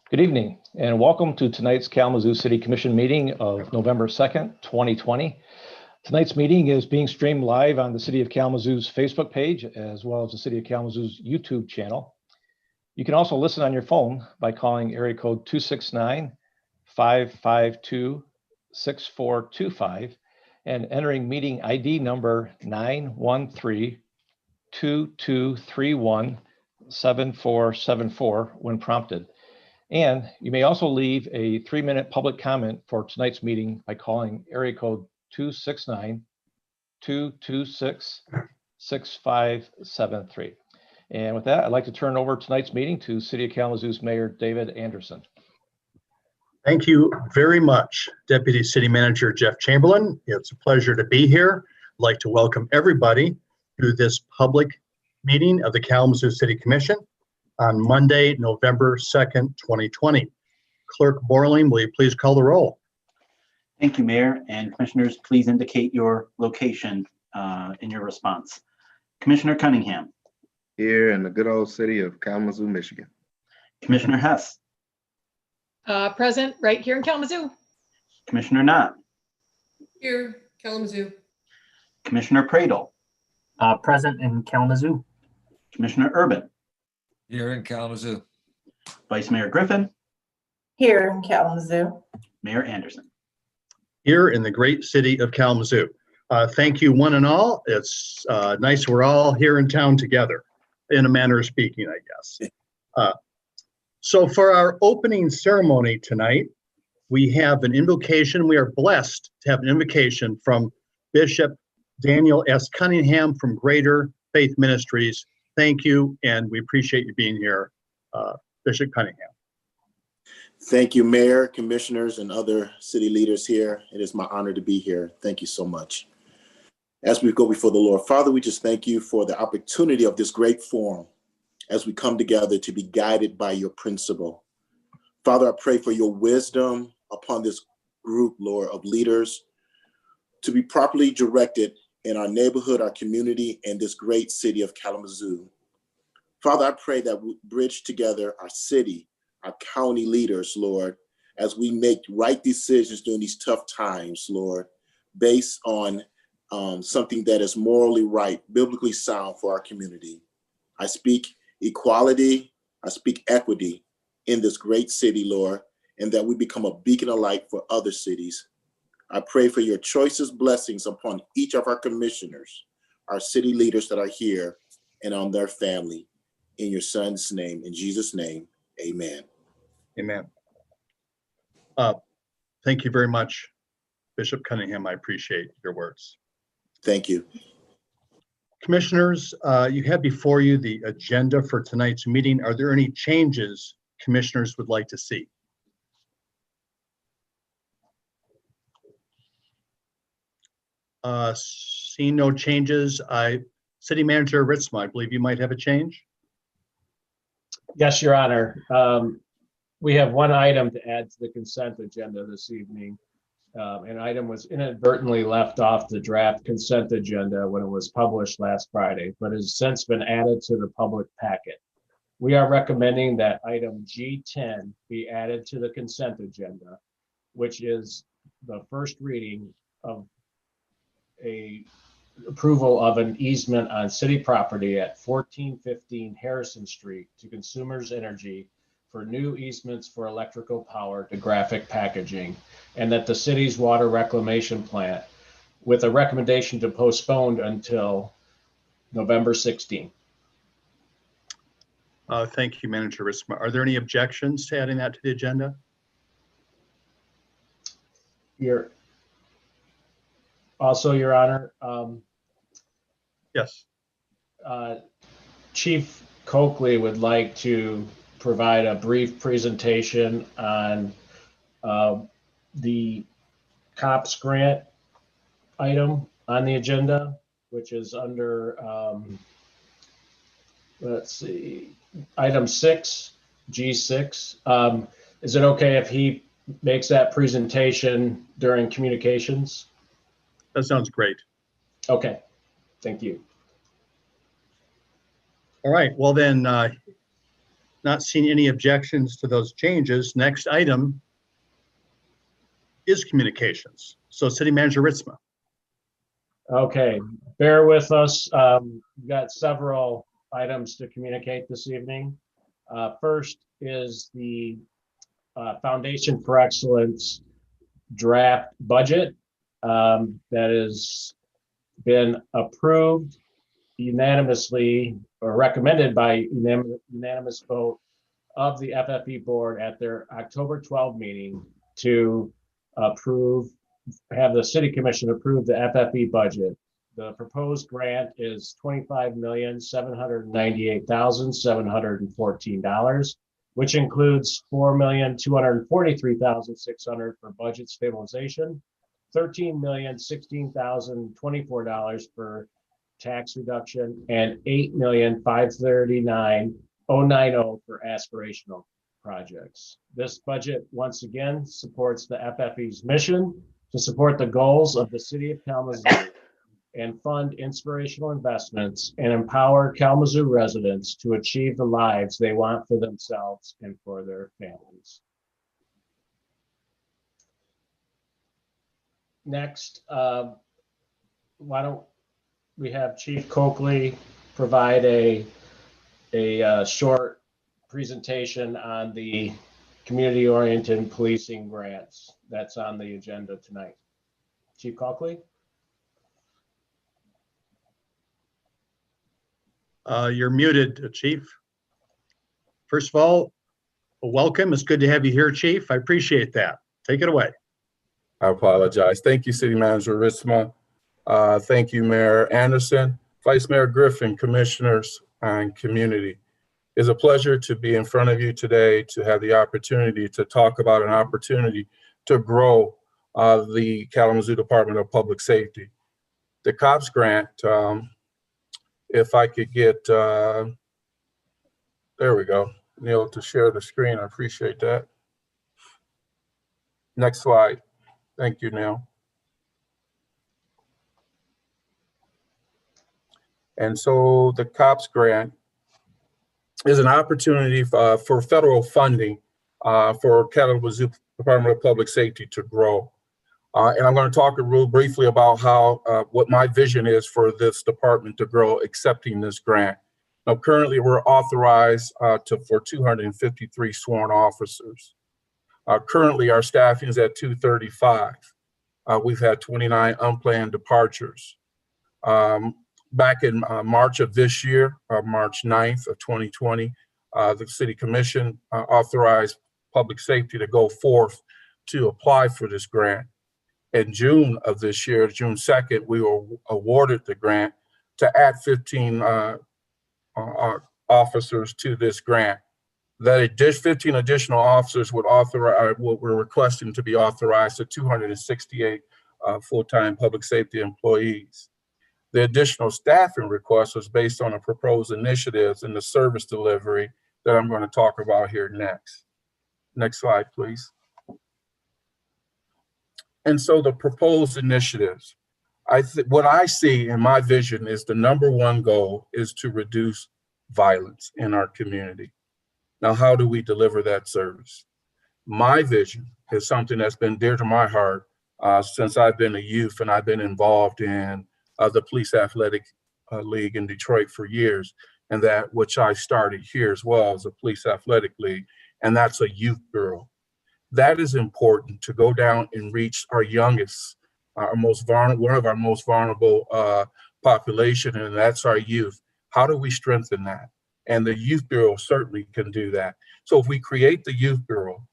Good evening and welcome to tonight's Kalamazoo City Commission meeting of November 2nd, 2020. Tonight's meeting is being streamed live on the City of Kalamazoo's Facebook page as well as the City of Kalamazoo's YouTube channel. You can also listen on your phone by calling area code 269-552-6425 and entering meeting ID number 913-2231-7474 when prompted. And you may also leave a 3-minute public comment for tonight's meeting by calling area code 269-226-6573. And with that, I'd like to turn over tonight's meeting to City of Kalamazoo's Mayor David Anderson. Thank you very much, Deputy City Manager Jeff Chamberlain. It's a pleasure to be here. I'd like to welcome everybody to this public meeting of the Kalamazoo City Commission on Monday, November 2nd, 2020. Clerk Borling, will you please call the roll? Thank you, Mayor, and Commissioners, please indicate your location in your response. Commissioner Cunningham. Here in the good old city of Kalamazoo, Michigan. Commissioner Hess. Present right here in Kalamazoo. Commissioner Knott. Here, Kalamazoo. Commissioner Pradle. Present in Kalamazoo. Commissioner Urban. Here in Kalamazoo. Vice Mayor Griffin. Here in Kalamazoo. Mayor Anderson. Here in the great city of Kalamazoo. Thank you one and all. It's nice we're all here in town together, in a manner of speaking, I guess. So for our opening ceremony tonight, we have an invocation. We are blessed to have an invocation from Bishop Daniel S. Cunningham from Greater Faith Ministries. Thank you, and we appreciate you being here, Bishop Cunningham. Thank you, Mayor, Commissioners, and other city leaders here. It is my honor to be here. Thank you so much. As we go before the Lord, Father, we just thank you for the opportunity of this great forum as we come together to be guided by your principle. Father, I pray for your wisdom upon this group, Lord, of leaders to be properly directed in our neighborhood, our community, and this great city of Kalamazoo. Father, I pray that we bridge together our city, our county leaders, Lord, as we make right decisions during these tough times, Lord, based on something that is morally right, biblically sound for our community. I speak equality, I speak equity in this great city, Lord, and that we become a beacon of light for other cities. I pray for your choicest blessings upon each of our commissioners, our city leaders that are here, and on their family. In your son's name, in Jesus' name, amen. Amen. Thank you very much, Bishop Cunningham. I appreciate your words. Thank you. Commissioners, you have before you the agenda for tonight's meeting. Are there any changes commissioners would like to see? Seeing no changes, City Manager Ritzma, I believe you might have a change. Yes, Your Honor. We have one item to add to the consent agenda this evening. An item was inadvertently left off the draft consent agenda when it was published last Friday, but has since been added to the public packet. We are recommending that item G10 be added to the consent agenda, which is the first reading of a approval of an easement on city property at 1415 Harrison Street to Consumers Energy for new easements for electrical power to graphic packaging, and that the city's water reclamation plant with a recommendation to postpone until November 16th. Thank you, Manager Ritzma. Are there any objections to adding that to the agenda? Also, Your Honor, yes. Chief Coakley would like to provide a brief presentation on the COPS grant item on the agenda, which is under, let's see, item 6, G6. Is it okay if he makes that presentation during communications? That sounds great. Okay, thank you. All right, well then, Not seeing any objections to those changes. Next item is communications. So City Manager Ritzma. Okay, bear with us. We've got several items to communicate this evening. First is the Foundation for Excellence draft budget that has been approved unanimously or recommended by unanimous vote of the FFE board at their October 12 meeting to have the city commission approve the FFE budget. The proposed grant is $25,798,714, which includes $4,243,600 for budget stabilization, $13,016,024 for tax reduction, and $8,539,090 for aspirational projects. This budget once again supports the FFE's mission to support the goals of the city of Kalamazoo and fund inspirational investments and empower Kalamazoo residents to achieve the lives they want for themselves and for their families. Next, why don't we have Chief Coakley provide a short presentation on the community-oriented policing grants that's on the agenda tonight. Chief Coakley? You're muted, Chief. First of all, welcome. It's good to have you here, Chief. I appreciate that. Take it away. I apologize. Thank you, City Manager Ritzma. Thank you, Mayor Anderson, Vice Mayor Griffin, Commissioners, and community. It's a pleasure to be in front of you today to have the opportunity to talk about an opportunity to grow the Kalamazoo Department of Public Safety. The COPS grant, if I could get, there we go, Neil, to share the screen. I appreciate that. Next slide. Thank you, Neil. And so the COPS grant is an opportunity for federal funding for Kalamazoo Department of Public Safety to grow. And I'm going to talk real briefly about how what my vision is for this department to grow accepting this grant. Now, currently we're authorized for 253 sworn officers. Currently our staffing is at 235. We've had 29 unplanned departures. Back in March of this year, March 9th of 2020, the City Commission authorized public safety to go forth to apply for this grant. In June of this year, June 2nd, we were awarded the grant to add 15 officers to this grant. That 15 additional officers would authorize what we're requesting to be authorized to 268 full-time public safety employees. The additional staffing request was based on the proposed initiatives in the service delivery that I'm going to talk about here next. Next slide, please. And so the proposed initiatives, what I see in my vision is the number one goal is to reduce violence in our community. Now, how do we deliver that service? My vision is something that's been dear to my heart since I've been a youth, and I've been involved in the Police Athletic League in Detroit for years, and that which I started here as well as a Police Athletic League, and that's a youth bureau. That is important to go down and reach our youngest, our most vulnerable, one of our most vulnerable population, and that's our youth. How do we strengthen that? And the Youth Bureau certainly can do that. So if we create the Youth Bureau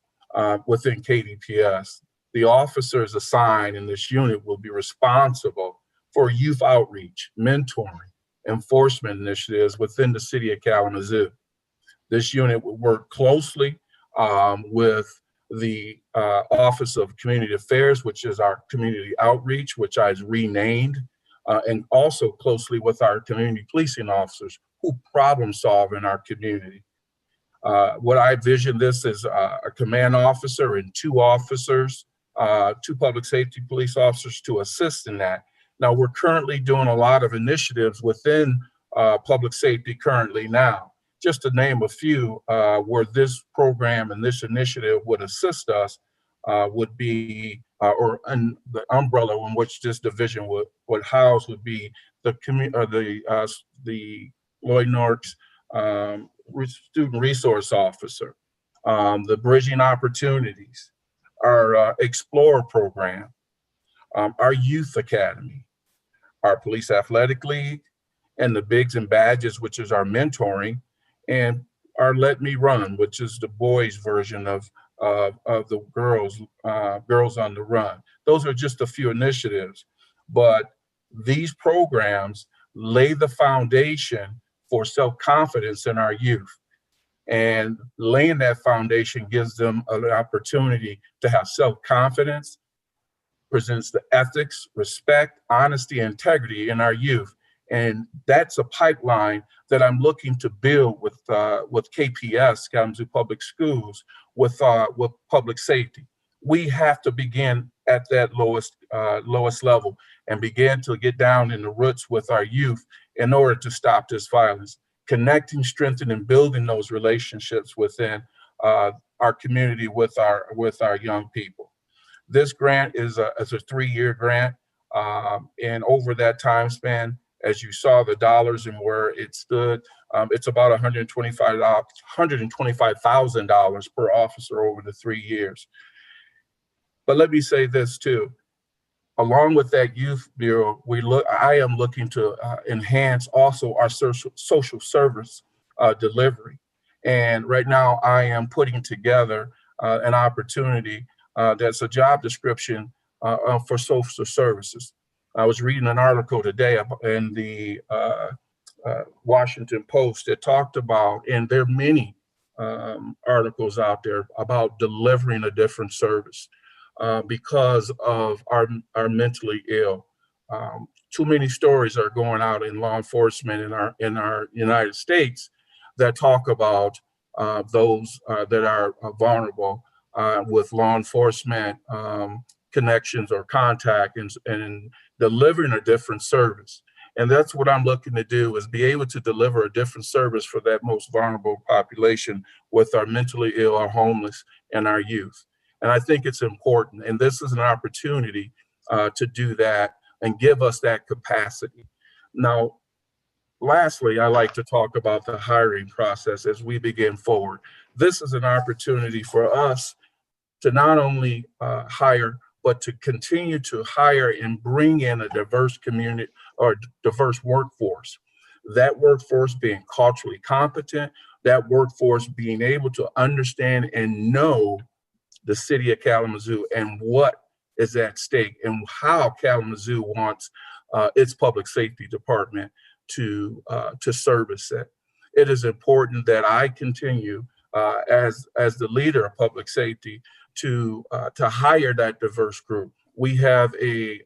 within KDPS, the officers assigned in this unit will be responsible for youth outreach, mentoring, enforcement initiatives within the city of Kalamazoo. This unit will work closely with the Office of Community Affairs, which is our community outreach, which I've renamed, and also closely with our community policing officers who problem solve in our community. What I envision this is a command officer and two officers, two public safety police officers to assist in that. Now, we're currently doing a lot of initiatives within public safety currently now. just to name a few, where this program and this initiative would assist us would be, the umbrella in which this division would house would be the Lloyd Norks Student Resource Officer, the Bridging Opportunities, our Explore program, our Youth Academy, our Police Athletic League, and the Bigs and Badges, which is our mentoring, and our Let Me Run, which is the boys' version of the Girls on the Run. Those are just a few initiatives, but these programs lay the foundation for self-confidence in our youth. And laying that foundation gives them an opportunity to have self-confidence, presents the ethics, respect, honesty, and integrity in our youth. And that's a pipeline that I'm looking to build with KPS, Kalamazoo Public Schools, with public safety. We have to begin at that lowest level and begin to get down in the roots with our youth in order to stop this violence. Connecting, strengthening, and building those relationships within our community with our young people. This grant is a 3-year grant, and over that time span, as you saw the dollars and where it stood, it's about $125,000 per officer over the 3 years. But let me say this too. Along with that youth bureau, I am looking to enhance also our social service delivery. And right now I am putting together an opportunity that's a job description for social services. I was reading an article today in the Washington Post that talked about, and there are many articles out there about delivering a different service. Because of our mentally ill. Too many stories are going out in law enforcement in our United States that talk about those that are vulnerable with law enforcement connections or contact and delivering a different service. And that's what I'm looking to do, is be able to deliver a different service for that most vulnerable population with our mentally ill, our homeless, and our youth. And I think it's important, and this is an opportunity to do that and give us that capacity. Now, lastly, I like to talk about the hiring process as we begin forward. This is an opportunity for us to not only hire, but to continue to hire and bring in a diverse community or diverse workforce. That workforce being culturally competent, that workforce being able to understand and know the city of Kalamazoo and what is at stake and how Kalamazoo wants its public safety department to service it. It is important that I continue as the leader of public safety to hire that diverse group. We have a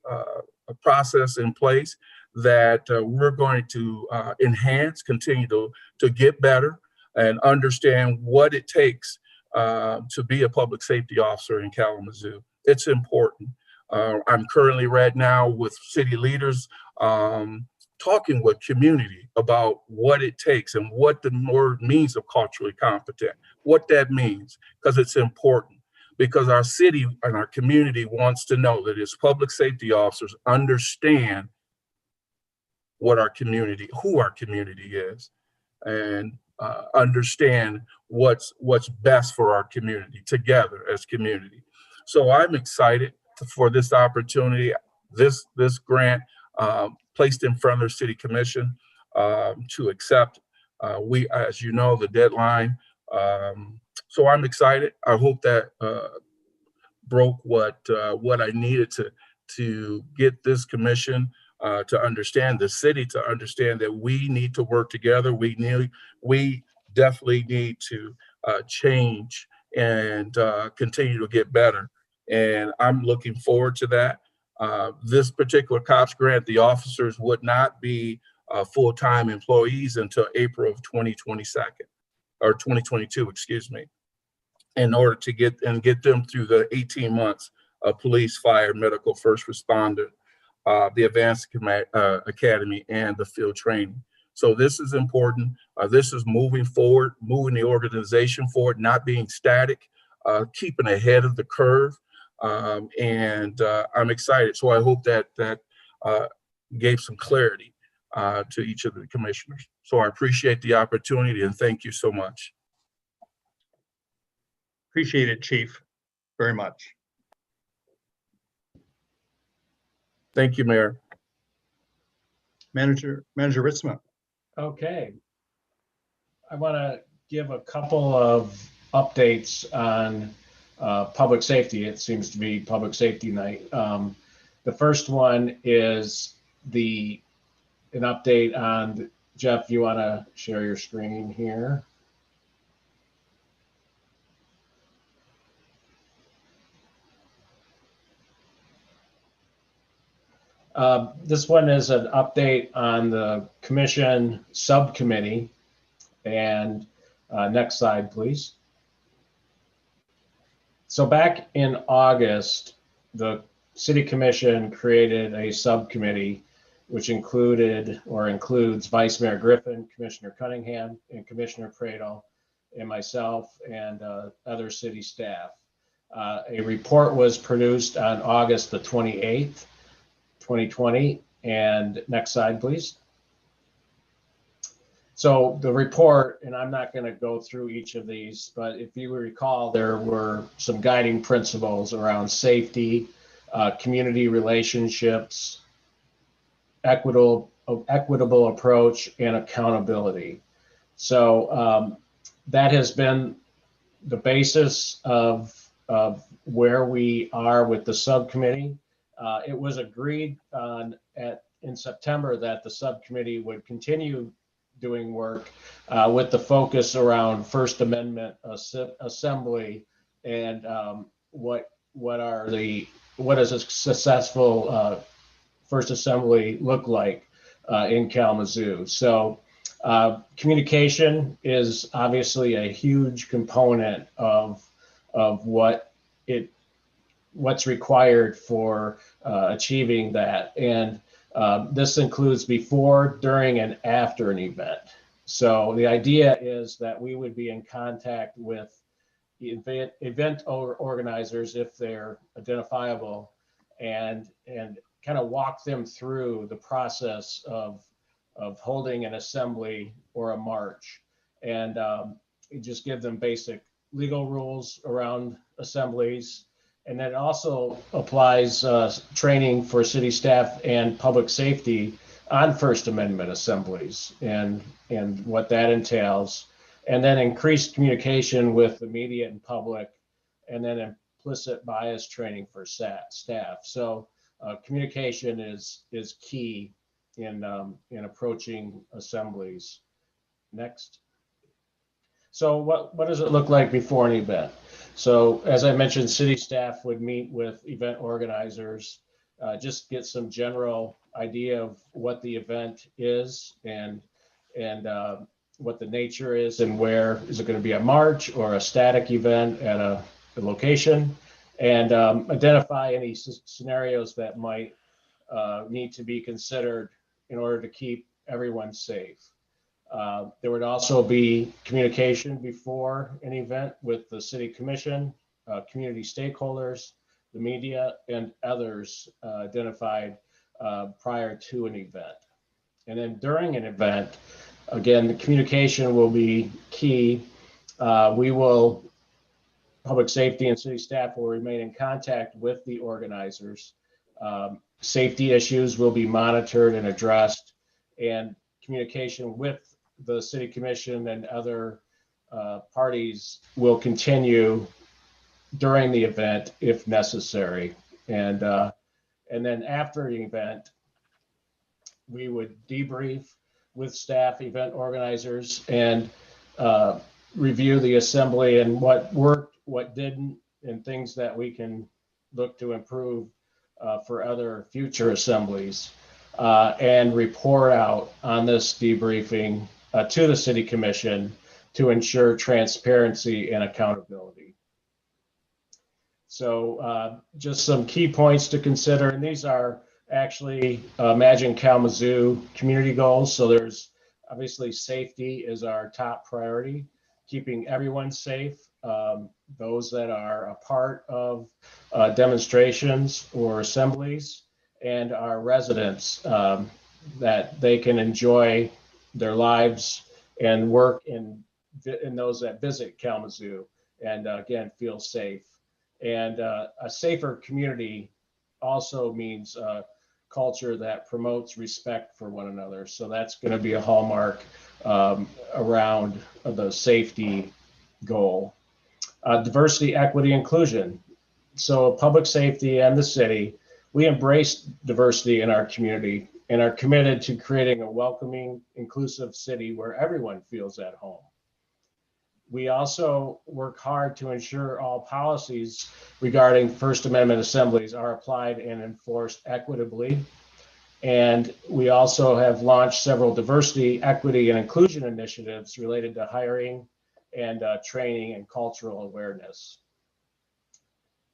process in place that we're going to enhance, continue to get better and understand what it takes to be a public safety officer in Kalamazoo. It's important. I'm currently right now with city leaders talking with community about what it takes and what the word means of culturally competent, what that means, because it's important. Because our city and our community wants to know that its public safety officers understand what our community, who our community is, and understand what's best for our community together as community. So I'm excited for this opportunity, this grant placed in front of the City Commission to accept. As you know, the deadline. So I'm excited. I hope that broke what I needed to get this commission to understand, the city to understand that we need to work together. We definitely need to change and continue to get better. And I'm looking forward to that. This particular COPS grant, the officers would not be full-time employees until April of 2022, excuse me, in order to get them through the 18 months of police, fire, medical, first responder, the advanced academy, and the field training. So this is important. This is moving forward, moving the organization forward, not being static, keeping ahead of the curve. And I'm excited. So I hope that gave some clarity to each of the commissioners. So I appreciate the opportunity and thank you so much. Appreciate it, Chief, very much. Thank you, Mayor. Manager Ritzma. Okay. I want to give a couple of updates on public safety. It seems to be public safety night. The first one is an update on, Jeff, you want to share your screen here? This one is an update on the commission subcommittee. And next slide, please. So back in August, the City Commission created a subcommittee which includes Vice Mayor Griffin, Commissioner Cunningham, and Commissioner Pradle, and myself and other city staff. A report was produced on August the 28th, 2020. And next slide, please. So the report, and I'm not going to go through each of these, but if you recall, there were some guiding principles around safety, community relationships, equitable approach, and accountability. So that has been the basis of where we are with the subcommittee. It was agreed on in September that the subcommittee would continue doing work with the focus around First Amendment assembly and what does a successful First Assembly look like in Kalamazoo. So communication is obviously a huge component of what's required for achieving that. And this includes before, during, and after an event. So the idea is that we would be in contact with event organizers if they're identifiable and kind of walk them through the process of holding an assembly or a march, and just give them basic legal rules around assemblies. And then it also applies training for city staff and public safety on First Amendment assemblies and what that entails. And then increased communication with the media and public, and then implicit bias training for staff. So communication is key in approaching assemblies. Next. So what does it look like before an event? So as I mentioned, city staff would meet with event organizers, just get some general idea of what the event is and what the nature is and where. Is it going to be a march or a static event at a location? And identify any scenarios that might need to be considered in order to keep everyone safe. There would also be communication before an event with the city commission, community stakeholders, the media, and others identified prior to an event. And then during an event, again, the communication will be key. Public safety and city staff will remain in contact with the organizers. Safety issues will be monitored and addressed, and communication with the city commission and other parties will continue during the event if necessary. And then after the event, we would debrief with staff, event organizers, and review the assembly and what worked, what didn't, and things that we can look to improve for other future assemblies, and report out on this debriefing to the city commission to ensure transparency and accountability. So just some key points to consider, and these are actually Imagine Kalamazoo community goals. So there's Obviously, safety is our top priority, keeping everyone safe. Those that are a part of demonstrations or assemblies, and our residents, that they can enjoy their lives and work in those that visit Kalamazoo, and again, feel safe. And a safer community also means a culture that promotes respect for one another. So that's going to be a hallmark around the safety goal. Diversity, equity, inclusion. So public safety and the city, we embrace diversity in our community and are committed to creating a welcoming, inclusive city where everyone feels at home. We also work hard to ensure all policies regarding First Amendment assemblies are applied and enforced equitably. And we also have launched several diversity, equity, and inclusion initiatives related to hiring and training and cultural awareness.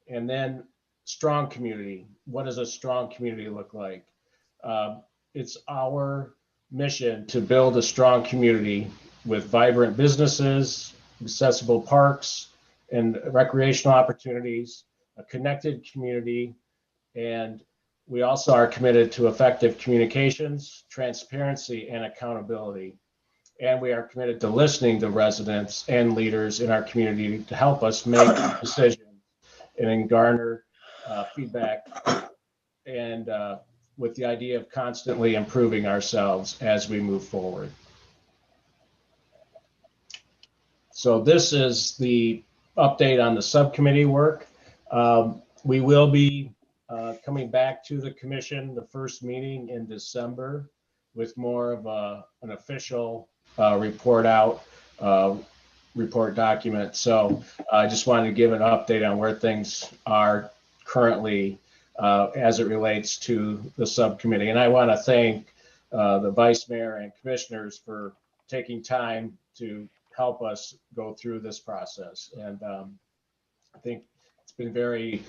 And then strong community. What does a strong community look like? It's our mission to build a strong community with vibrant businesses, accessible parks and recreational opportunities, a connected community, and we also are committed to effective communications, transparency, and accountability. And we are committed to listening to residents and leaders in our community to help us make decisions and then garner feedback, and with the idea of constantly improving ourselves as we move forward. So this is the update on the subcommittee work. We will be coming back to the commission, the first meeting in December, with more of an official report document. So I just wanted to give an update on where things are currently as it relates to the subcommittee. And I want to thank the vice mayor and commissioners for taking time to help us go through this process. And I think it's been very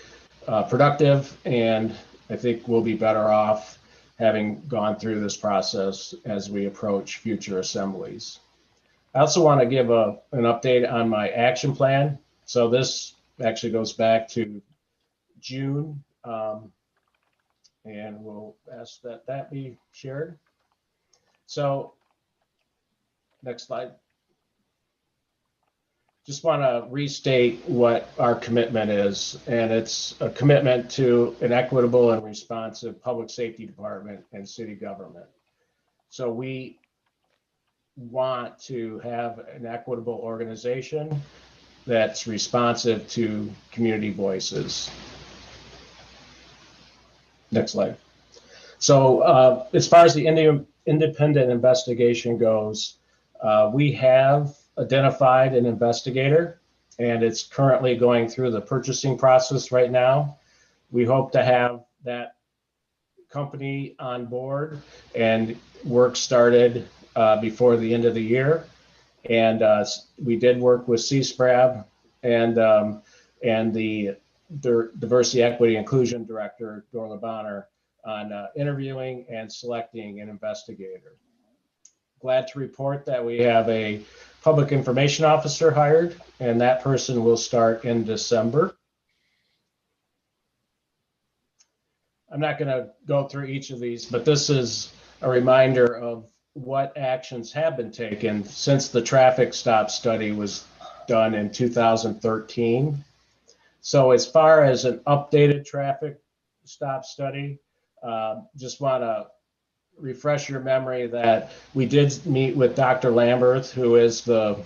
productive, and I think we'll be better off having gone through this process as we approach future assemblies. I also want to give an update on my action plan. So this actually goes back to June, and we'll ask that be shared. So next slide. Just want to restate what our commitment is, and it's a commitment to an equitable and responsive public safety department and city government. So we want to have an equitable organization that's responsive to community voices. Next slide. So as far as the independent investigation goes, we have identified an investigator, and it's currently going through the purchasing process right now. We hope to have that company on board and work started before the end of the year. And we did work with CSPRAB and the Diversity, Equity, Inclusion Director, Dorla Bonner, on interviewing and selecting an investigator. Glad to report that we have a public information officer hired, and that person will start in December. I'm not going to go through each of these, but this is a reminder of what actions have been taken since the traffic stop study was done in 2013. So as far as an updated traffic stop study, just want to refresh your memory that we did meet with Dr. Lamberth, who is the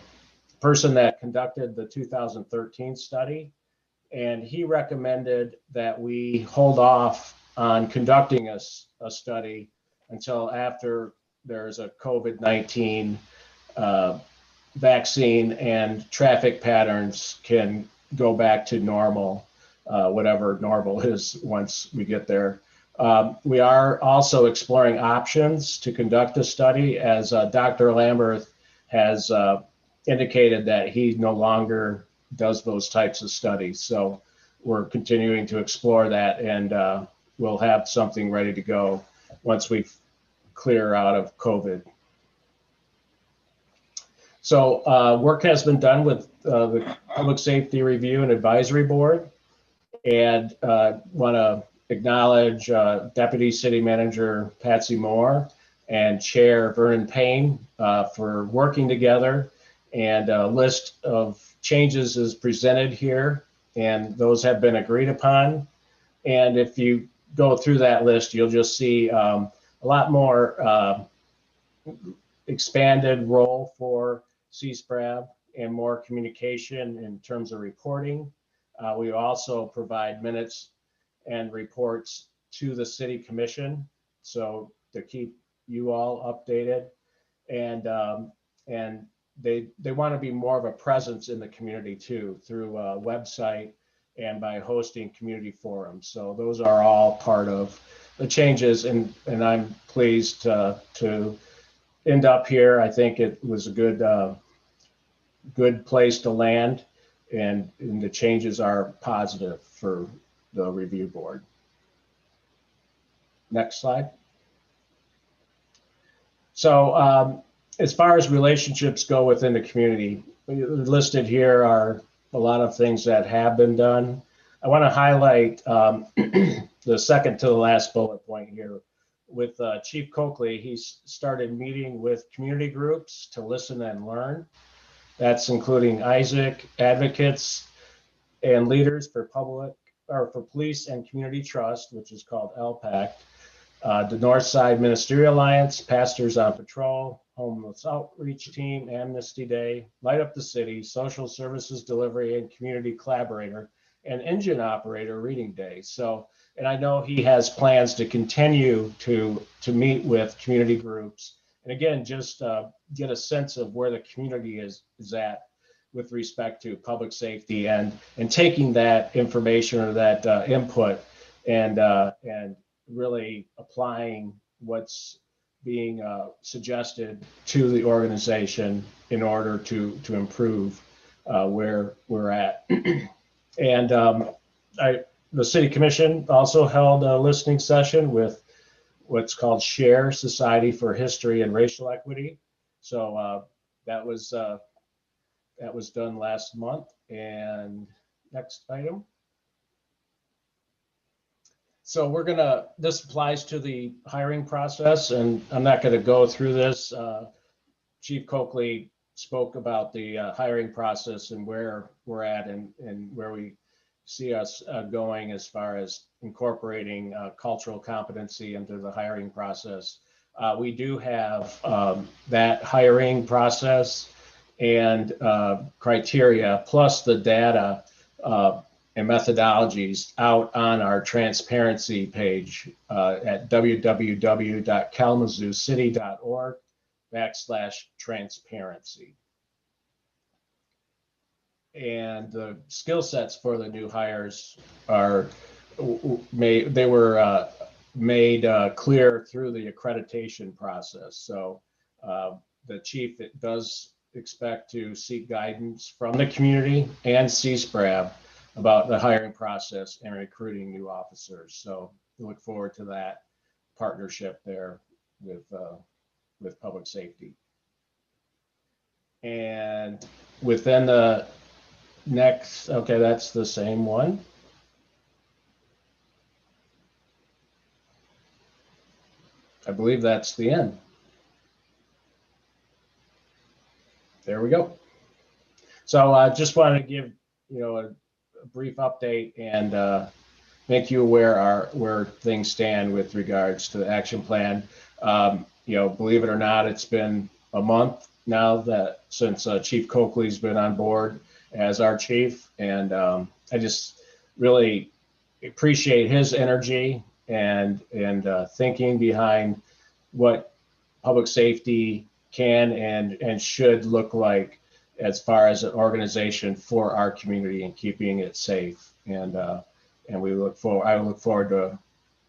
person that conducted the 2013 study, and he recommended that we hold off on conducting a study until after there's a COVID-19 vaccine and traffic patterns can go back to normal, whatever normal is once we get there. We are also exploring options to conduct a study, as Dr. Lamberth has indicated that he no longer does those types of studies. So we're continuing to explore that, and we'll have something ready to go once we clear out of COVID. So work has been done with the Public Safety Review and Advisory Board, and want to acknowledge Deputy City Manager Patsy Moore and Chair Vernon Payne for working together. And a list of changes is presented here, and those have been agreed upon. And if you go through that list, you'll just see a lot more expanded role for CSPRAB and more communication in terms of reporting. We also provide minutes and reports to the City Commission, so to keep you all updated. And they want to be more of a presence in the community too, through a website and by hosting community forums. So those are all part of the changes, and I'm pleased to end up here. I think it was a good place to land, and the changes are positive for the review board. Next slide. So as far as relationships go within the community, listed here are a lot of things that have been done. I want to highlight the second to the last bullet point here. With Chief Coakley, he's started meeting with community groups to listen and learn. That's including Isaac, advocates, and leaders for police and community trust, which is called LPAC. The Northside Ministerial Alliance, Pastors on Patrol, Homeless Outreach Team, Amnesty Day, Light Up the City, Social Services Delivery and Community Collaborator, and Engine Operator Reading Day. So, and I know he has plans to continue to meet with community groups. And again, just get a sense of where the community is at with respect to public safety, and taking that information or that input and really applying what's being suggested to the organization in order to improve where we're at. And the City Commission also held a listening session with what's called SHARE, Society for History and Racial Equity. So that was done last month. And next item. So this applies to the hiring process, and I'm not going to go through this. Chief Coakley spoke about the hiring process and where we're at and where we see us going as far as incorporating cultural competency into the hiring process. We do have that hiring process and criteria, plus the data and methodologies out on our transparency page at www.kalamazooCity.org/transparency. And the skill sets for the new hires were made clear through the accreditation process. So the chief does expect to seek guidance from the community and CSPRAB about the hiring process and recruiting new officers. So we look forward to that partnership there with public safety. And within the next, okay, that's the same one. I believe that's the end. There we go. So I just wanted to give a brief update and make you aware where things stand with regards to the action plan. Believe it or not, it's been a month now since Chief Coakley's been on board as our chief, and I just really appreciate his energy and thinking behind what public safety can and should look like as far as an organization for our community and keeping it safe. And I look forward to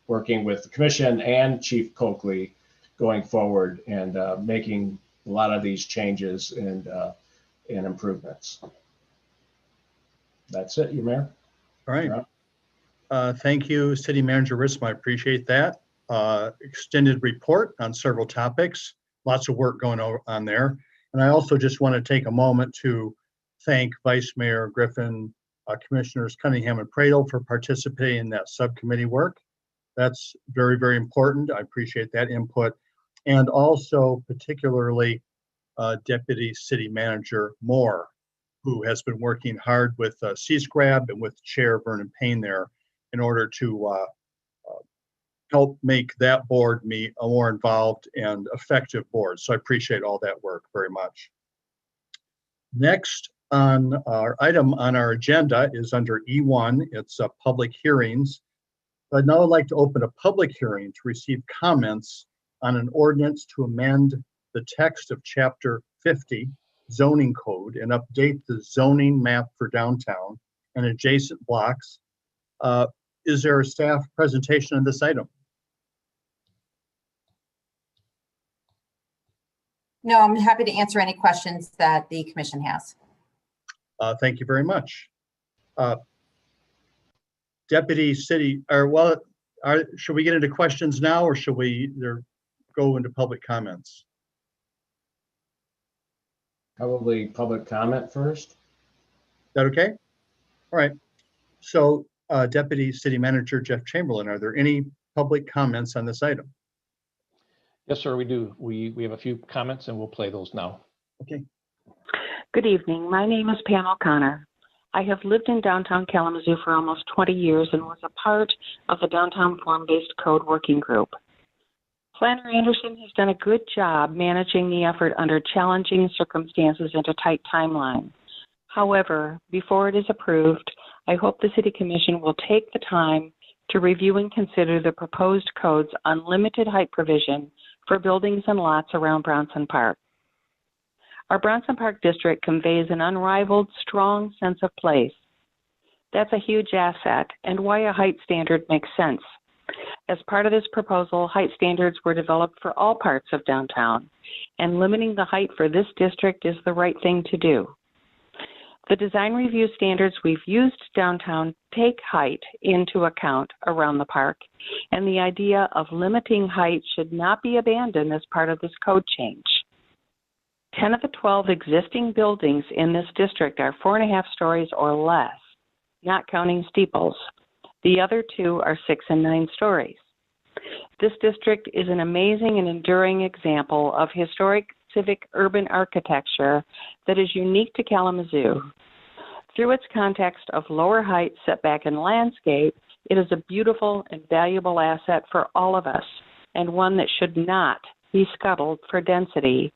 working with the commission and Chief Coakley going forward and making a lot of these changes and improvements. That's it, your mayor. All right. Thank you, City Manager Risma. I appreciate that. Extended report on several topics. Lots of work going on there. And I also just want to take a moment to thank Vice Mayor Griffin, Commissioners Cunningham and Pradel for participating in that subcommittee work. That's very, very important. I appreciate that input. And also particularly Deputy City Manager Moore, who has been working hard with C-SCRAB and with Chair Vernon Payne there in order to help make that board a more involved and effective board. So I appreciate all that work very much. Next on our item on our agenda is under E1. It's public hearings. But now I'd like to open a public hearing to receive comments on an ordinance to amend the text of Chapter 50 zoning code and update the zoning map for downtown and adjacent blocks. Is there a staff presentation on this item? No, I'm happy to answer any questions that the commission has. Thank you very much. Deputy City, should we get into questions now or should we go into public comments? Probably public comment first. Is that okay? All right. So Deputy City Manager Jeff Chamberlain, are there any public comments on this item? Yes, sir, we do. We have a few comments and we'll play those now. Okay. Good evening. My name is Pam O'Connor. I have lived in downtown Kalamazoo for almost 20 years and was a part of the Downtown Form-Based Code Working Group. Planner Anderson has done a good job managing the effort under challenging circumstances and a tight timeline. However, before it is approved, I hope the City Commission will take the time to review and consider the proposed code's unlimited height provision for buildings and lots around Bronson Park. Our Bronson Park district conveys an unrivaled, strong sense of place. That's a huge asset and why a height standard makes sense. As part of this proposal, height standards were developed for all parts of downtown, and limiting the height for this district is the right thing to do. The design review standards we've used downtown take height into account around the park, and the idea of limiting height should not be abandoned as part of this code change. 10 of the 12 existing buildings in this district are 4.5 stories or less, not counting steeples. The other 2 are 6 and 9 stories. This district is an amazing and enduring example of historic civic urban architecture that is unique to Kalamazoo. Through its context of lower height, setback, and landscape, it is a beautiful and valuable asset for all of us, and one that should not be scuttled for density,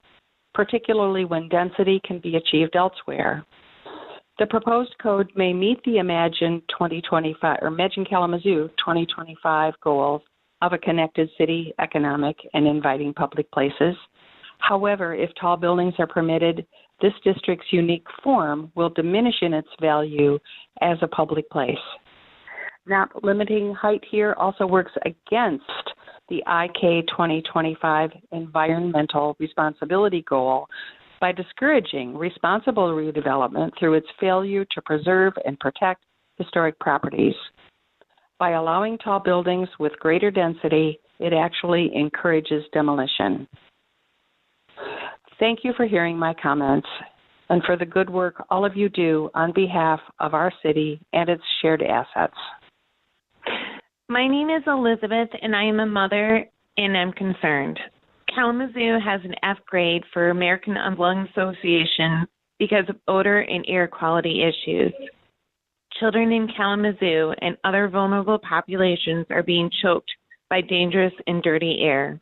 particularly when density can be achieved elsewhere. The proposed code may meet the Imagine Kalamazoo 2025 goals of a connected city, economic, and inviting public places. However, if tall buildings are permitted, this district's unique form will diminish in its value as a public place. Not limiting height here also works against the IK 2025 environmental responsibility goal by discouraging responsible redevelopment through its failure to preserve and protect historic properties. By allowing tall buildings with greater density, it actually encourages demolition. Thank you for hearing my comments and for the good work all of you do on behalf of our city and its shared assets. My name is Elizabeth, and I am a mother, and I'm concerned. Kalamazoo has an F grade for American Lung Association because of odor and air quality issues. Children in Kalamazoo and other vulnerable populations are being choked by dangerous and dirty air.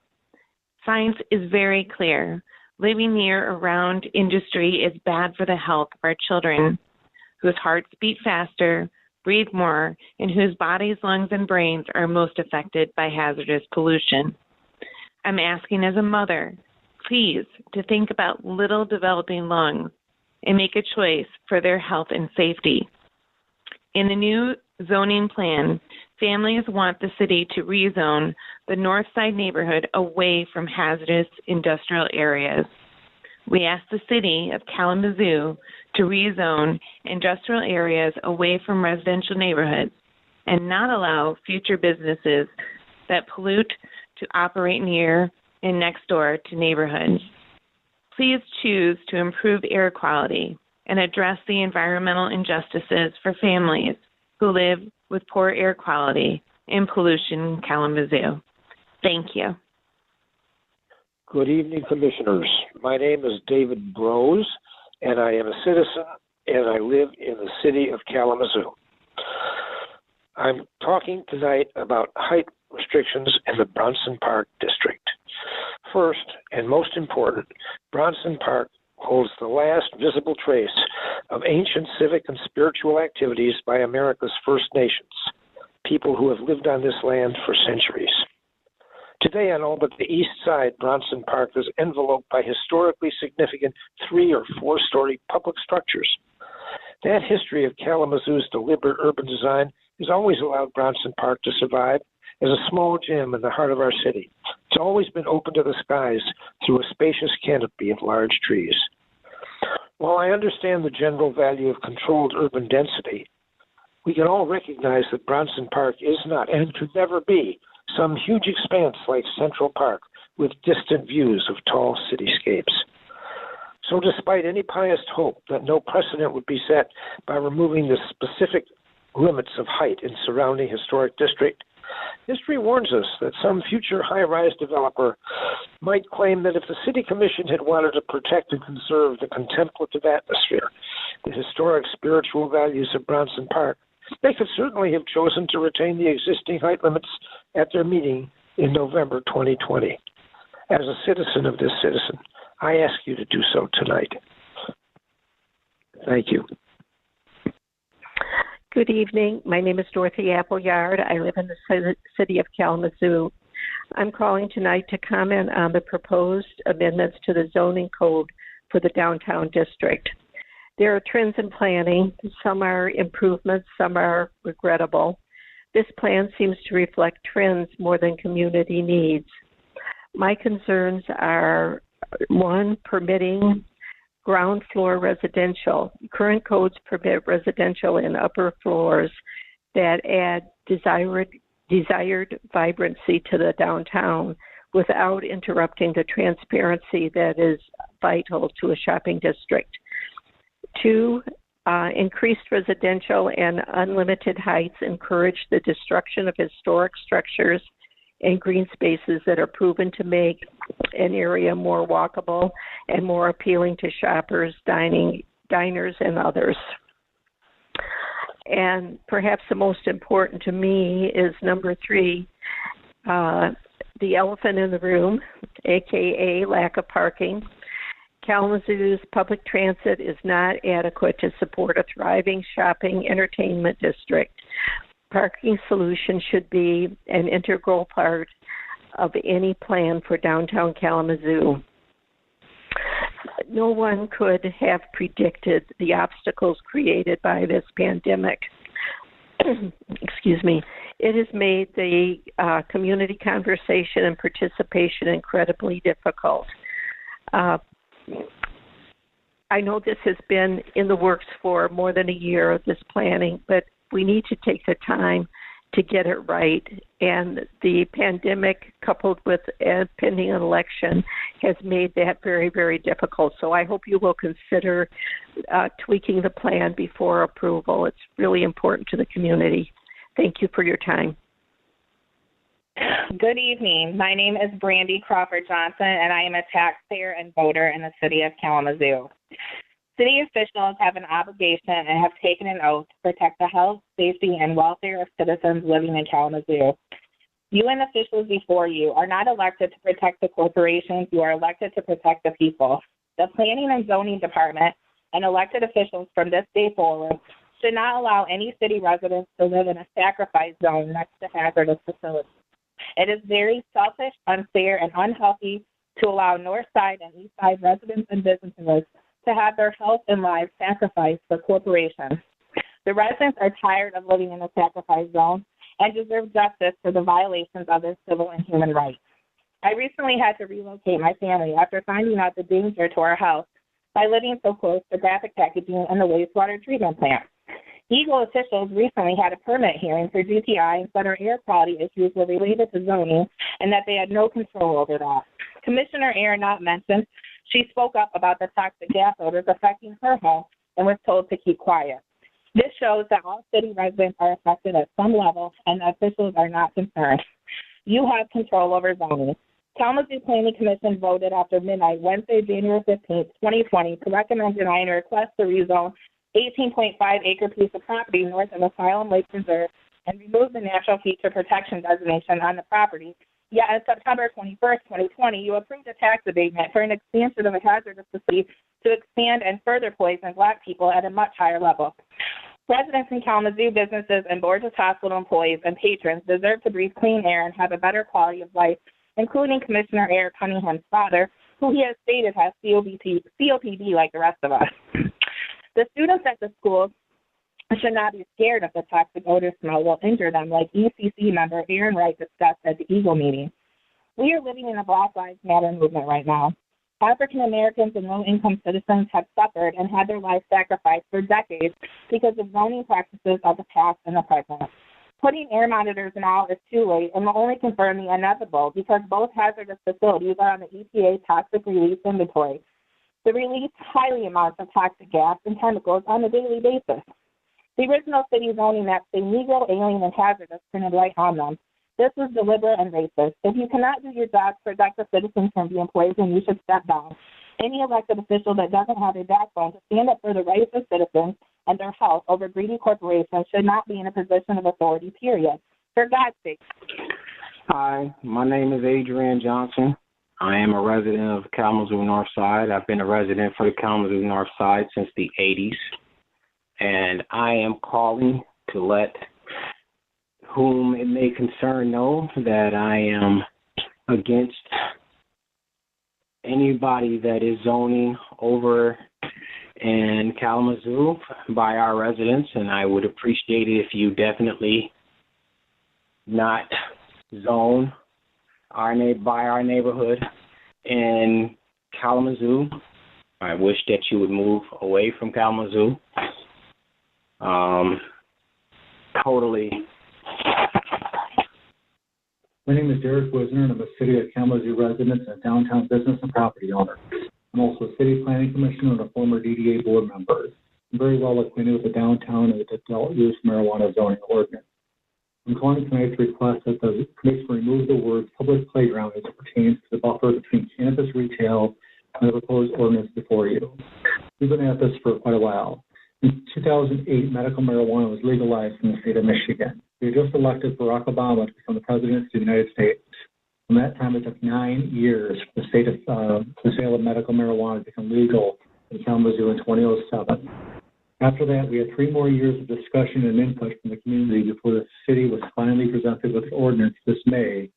Science is very clear. Living near or around industry is bad for the health of our children, whose hearts beat faster, breathe more, and whose bodies, lungs, and brains are most affected by hazardous pollution. I'm asking as a mother, please, to think about little developing lungs and make a choice for their health and safety. In the new zoning plan, families want the city to rezone the north side neighborhood away from hazardous industrial areas. We ask the city of Kalamazoo to rezone industrial areas away from residential neighborhoods and not allow future businesses that pollute to operate near and next door to neighborhoods. please choose to improve air quality and address the environmental injustices for families who live with poor air quality and pollution in Kalamazoo. Thank you. Good evening, Commissioners. My name is David Brose, and I am a citizen, and I live in the city of Kalamazoo. I'm talking tonight about height restrictions in the Bronson Park District. First, and most important, Bronson Park holds the last visible trace of ancient civic and spiritual activities by America's First Nations, people who have lived on this land for centuries. Today, on all but the east side, Bronson Park is enveloped by historically significant 3- or 4-story public structures. That history of Kalamazoo's deliberate urban design has always allowed Bronson Park to survive as a small gem in the heart of our city. It's always been open to the skies through a spacious canopy of large trees. While I understand the general value of controlled urban density, we can all recognize that Bronson Park is not and could never be some huge expanse like Central Park with distant views of tall cityscapes. So despite any pious hope that no precedent would be set by removing the specific limits of height in surrounding historic district, history warns us that some future high-rise developer might claim that if the City Commission had wanted to protect and conserve the contemplative atmosphere, the historic spiritual values of Bronson Park, they could certainly have chosen to retain the existing height limits at their meeting in November 2020. As a citizen of this citizen, I ask you to do so tonight. Thank you. Good evening. My name is Dorothy Appleyard. I live in the city of Kalamazoo. I'm calling tonight to comment on the proposed amendments to the zoning code for the downtown district. There are trends in planning. Some are improvements, some are regrettable. This plan seems to reflect trends more than community needs. My concerns are, one, permitting ground floor residential. Current codes permit residential in upper floors that add desired vibrancy to the downtown without interrupting the transparency that is vital to a shopping district. Two, increased residential and unlimited heights encourage the destruction of historic structures and green spaces that are proven to make an area more walkable and more appealing to shoppers, diners, and others. And perhaps the most important to me is number 3, the elephant in the room, aka lack of parking. Kalamazoo's public transit is not adequate to support a thriving shopping entertainment district. Parking solution should be an integral part of any plan for downtown Kalamazoo. No one could have predicted the obstacles created by this pandemic. Excuse me. It has made the community conversation and participation incredibly difficult. I know this has been in the works for more than a year, this planning, but we need to take the time to get it right. And the pandemic, coupled with a pending election, has made that very, very difficult. So I hope you will consider tweaking the plan before approval. It's really important to the community. Thank you for your time. Good evening. My name is Brandy Crawford Johnson, and I am a taxpayer and voter in the city of Kalamazoo. City officials have an obligation and have taken an oath to protect the health, safety, and welfare of citizens living in Kalamazoo. You and officials before you are not elected to protect the corporations. You are elected to protect the people. The Planning and Zoning Department and elected officials from this day forward should not allow any city residents to live in a sacrifice zone next to hazardous facilities. It is very selfish, unfair, and unhealthy to allow North Side and East Side residents and businesses to have their health and lives sacrificed for corporations. The residents are tired of living in a sacrifice zone and deserve justice for the violations of their civil and human rights. I recently had to relocate my family after finding out the danger to our health by living so close to graphic packaging and the wastewater treatment plant. Eagle officials recently had a permit hearing for GTI and said our air quality issues were related to zoning and that they had no control over that. Commissioner Ayer not mentioned She spoke up about the toxic gas odors affecting her home and was told to keep quiet. This shows that all city residents are affected at some level and the officials are not concerned. You have control over zoning. Kalamazoo Planning Commission voted after midnight Wednesday, January 15, 2020, to recommend denying a request to rezone 18.5-acre piece of property north of Asylum Lake Reserve and remove the natural feature protection designation on the property. Yet on September 21, 2020, you approved a tax abatement for an expansion of a hazardous facility to expand and further poison Black people at a much higher level. Residents in Kalamazoo, businesses, and Borges Hospital employees and patrons deserve to breathe clean air and have a better quality of life, including Commissioner Eric Cunningham's father, who he has stated has COPD like the rest of us. The students at the school should not be scared if the toxic odor smell will injure them, like ECC member Aaron Wright discussed at the Eagle meeting. We are living in a Black Lives Matter movement right now. African Americans and low-income citizens have suffered and had their lives sacrificed for decades because of zoning practices of the past and the present. Putting air monitors now is too late and will only confirm the inevitable because both hazardous facilities are on the EPA toxic release inventory. They release highly amounts of toxic gas and chemicals on a daily basis. The original city zoning maps say Negro, alien, and hazardous printed right on them. This was deliberate and racist. If you cannot do your job to protect the citizens from being poisoned, you should step down. Any elected official that doesn't have a backbone to stand up for the rights of citizens and their health over greedy corporations should not be in a position of authority, period. For God's sake. Hi, my name is Adrian Johnson. I am a resident of Kalamazoo North Side. I've been a resident for the Kalamazoo North Side since the 80s. And I am calling to let whom it may concern know that I am against anybody that is zoning over in Kalamazoo by our residents, and I would appreciate it if you definitely not zone by our neighborhood in Kalamazoo. I wish that you would move away from Kalamazoo. Totally. My name is Derek Wisner, and I'm a City of Kalamazoo resident and a downtown business and property owner. I'm also a City Planning Commissioner and a former DDA board member. I'm very well acquainted with the downtown and the adult use marijuana zoning ordinance. I'm calling tonight to request that the Commission remove the words public playground as it pertains to the buffer between cannabis retail and the proposed ordinance before you. We've been at this for quite a while. In 2008, medical marijuana was legalized in the state of Michigan. We had just elected Barack Obama to become the president of the United States. From that time, it took 9 years for the state of the sale of medical marijuana to become legal in Kalamazoo in 2007. After that, we had 3 more years of discussion and input from the community before the city was finally presented with an ordinance this May,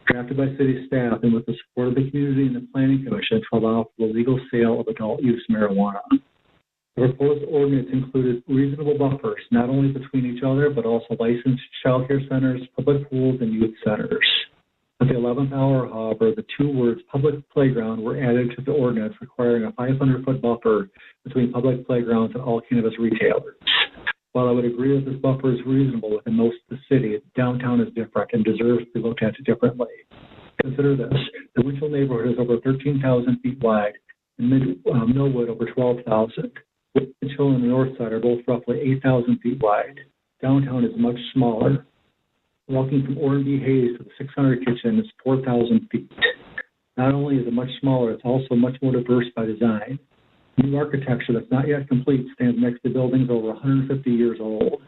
drafted by city staff and with the support of the community and the Planning Commission to allow for the legal sale of adult use marijuana. The proposed ordinance included reasonable buffers, not only between each other, but also licensed child care centers, public pools, and youth centers. At the 11th hour, however, the 2 words public playground were added to the ordinance, requiring a 500-foot buffer between public playgrounds and all cannabis retailers. While I would agree that this buffer is reasonable within most of the city, downtown is different and deserves to be looked at differently. Consider this. The Winchell neighborhood is over 13,000 feet wide, and Millwood over 12,000. Winchell and the north side are both roughly 8,000 feet wide. Downtown is much smaller. Walking from Orton Hayes to the 600 Kitchen is 4,000 feet. Not only is it much smaller, it's also much more diverse by design. New architecture that's not yet complete stands next to buildings over 150 years old.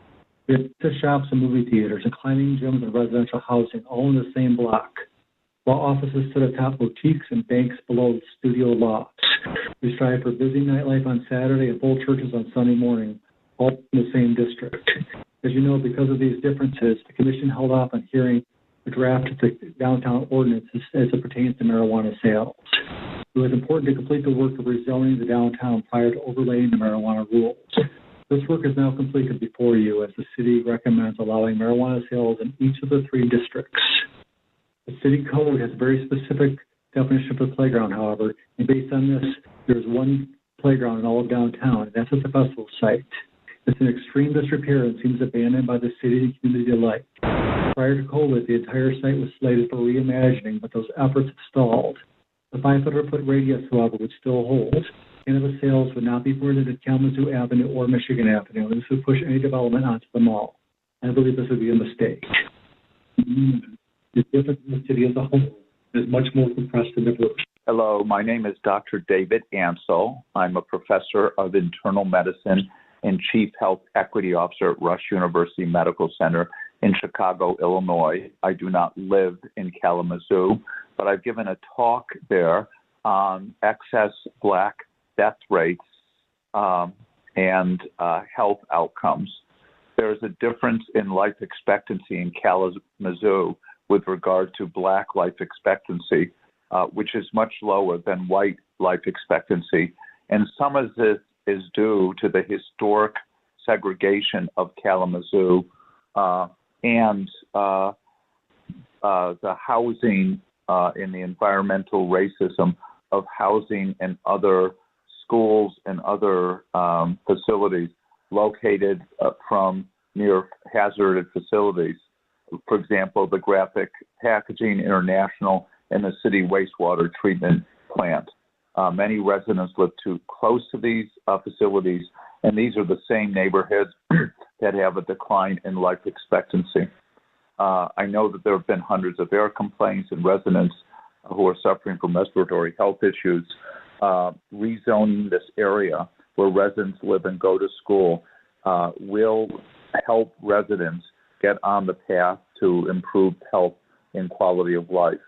We have business shops and movie theaters and climbing gyms and residential housing all in the same block, while offices sit atop boutiques and banks below studio lofts. We strive for busy nightlife on Saturday and full churches on Sunday morning, all in the same district. As you know, because of these differences, the Commission held off on hearing the draft of the downtown ordinance as it pertains to marijuana sales. It was important to complete the work of rezoning the downtown prior to overlaying the marijuana rules. This work is now completed before you as the city recommends allowing marijuana sales in each of the 3 districts. The city code has a very specific definition for playground, however, and based on this, there's 1 playground in all of downtown, and that's at the festival site. It's in extreme disrepair and seems abandoned by the city and community alike. Prior to COVID, the entire site was slated for reimagining, but those efforts have stalled. The 500-foot radius, however, would still hold. Cannabis sales would not be permitted at Kalamazoo Avenue or Michigan Avenue. This would push any development onto the mall. I believe this would be a mistake. The difference in the city as a whole is much more compressed and diverse. Hello, my name is Dr. David Ansel. I'm a professor of internal medicine and chief health equity officer at Rush University Medical Center in Chicago, Illinois. I do not live in Kalamazoo, but I've given a talk there on excess Black death rates and health outcomes. There's a difference in life expectancy in Kalamazoo with regard to Black life expectancy, which is much lower than white life expectancy. And some of this is due to the historic segregation of Kalamazoo and the housing and the environmental racism of housing and other schools and other facilities located from near hazardous facilities. For example, the Graphic Packaging International and the city wastewater treatment plant. Many residents live too close to these facilities, and these are the same neighborhoods that have a decline in life expectancy. I know that there have been hundreds of air complaints and residents who are suffering from respiratory health issues. Rezoning this area where residents live and go to school will help residents get on the path to improved health and quality of life.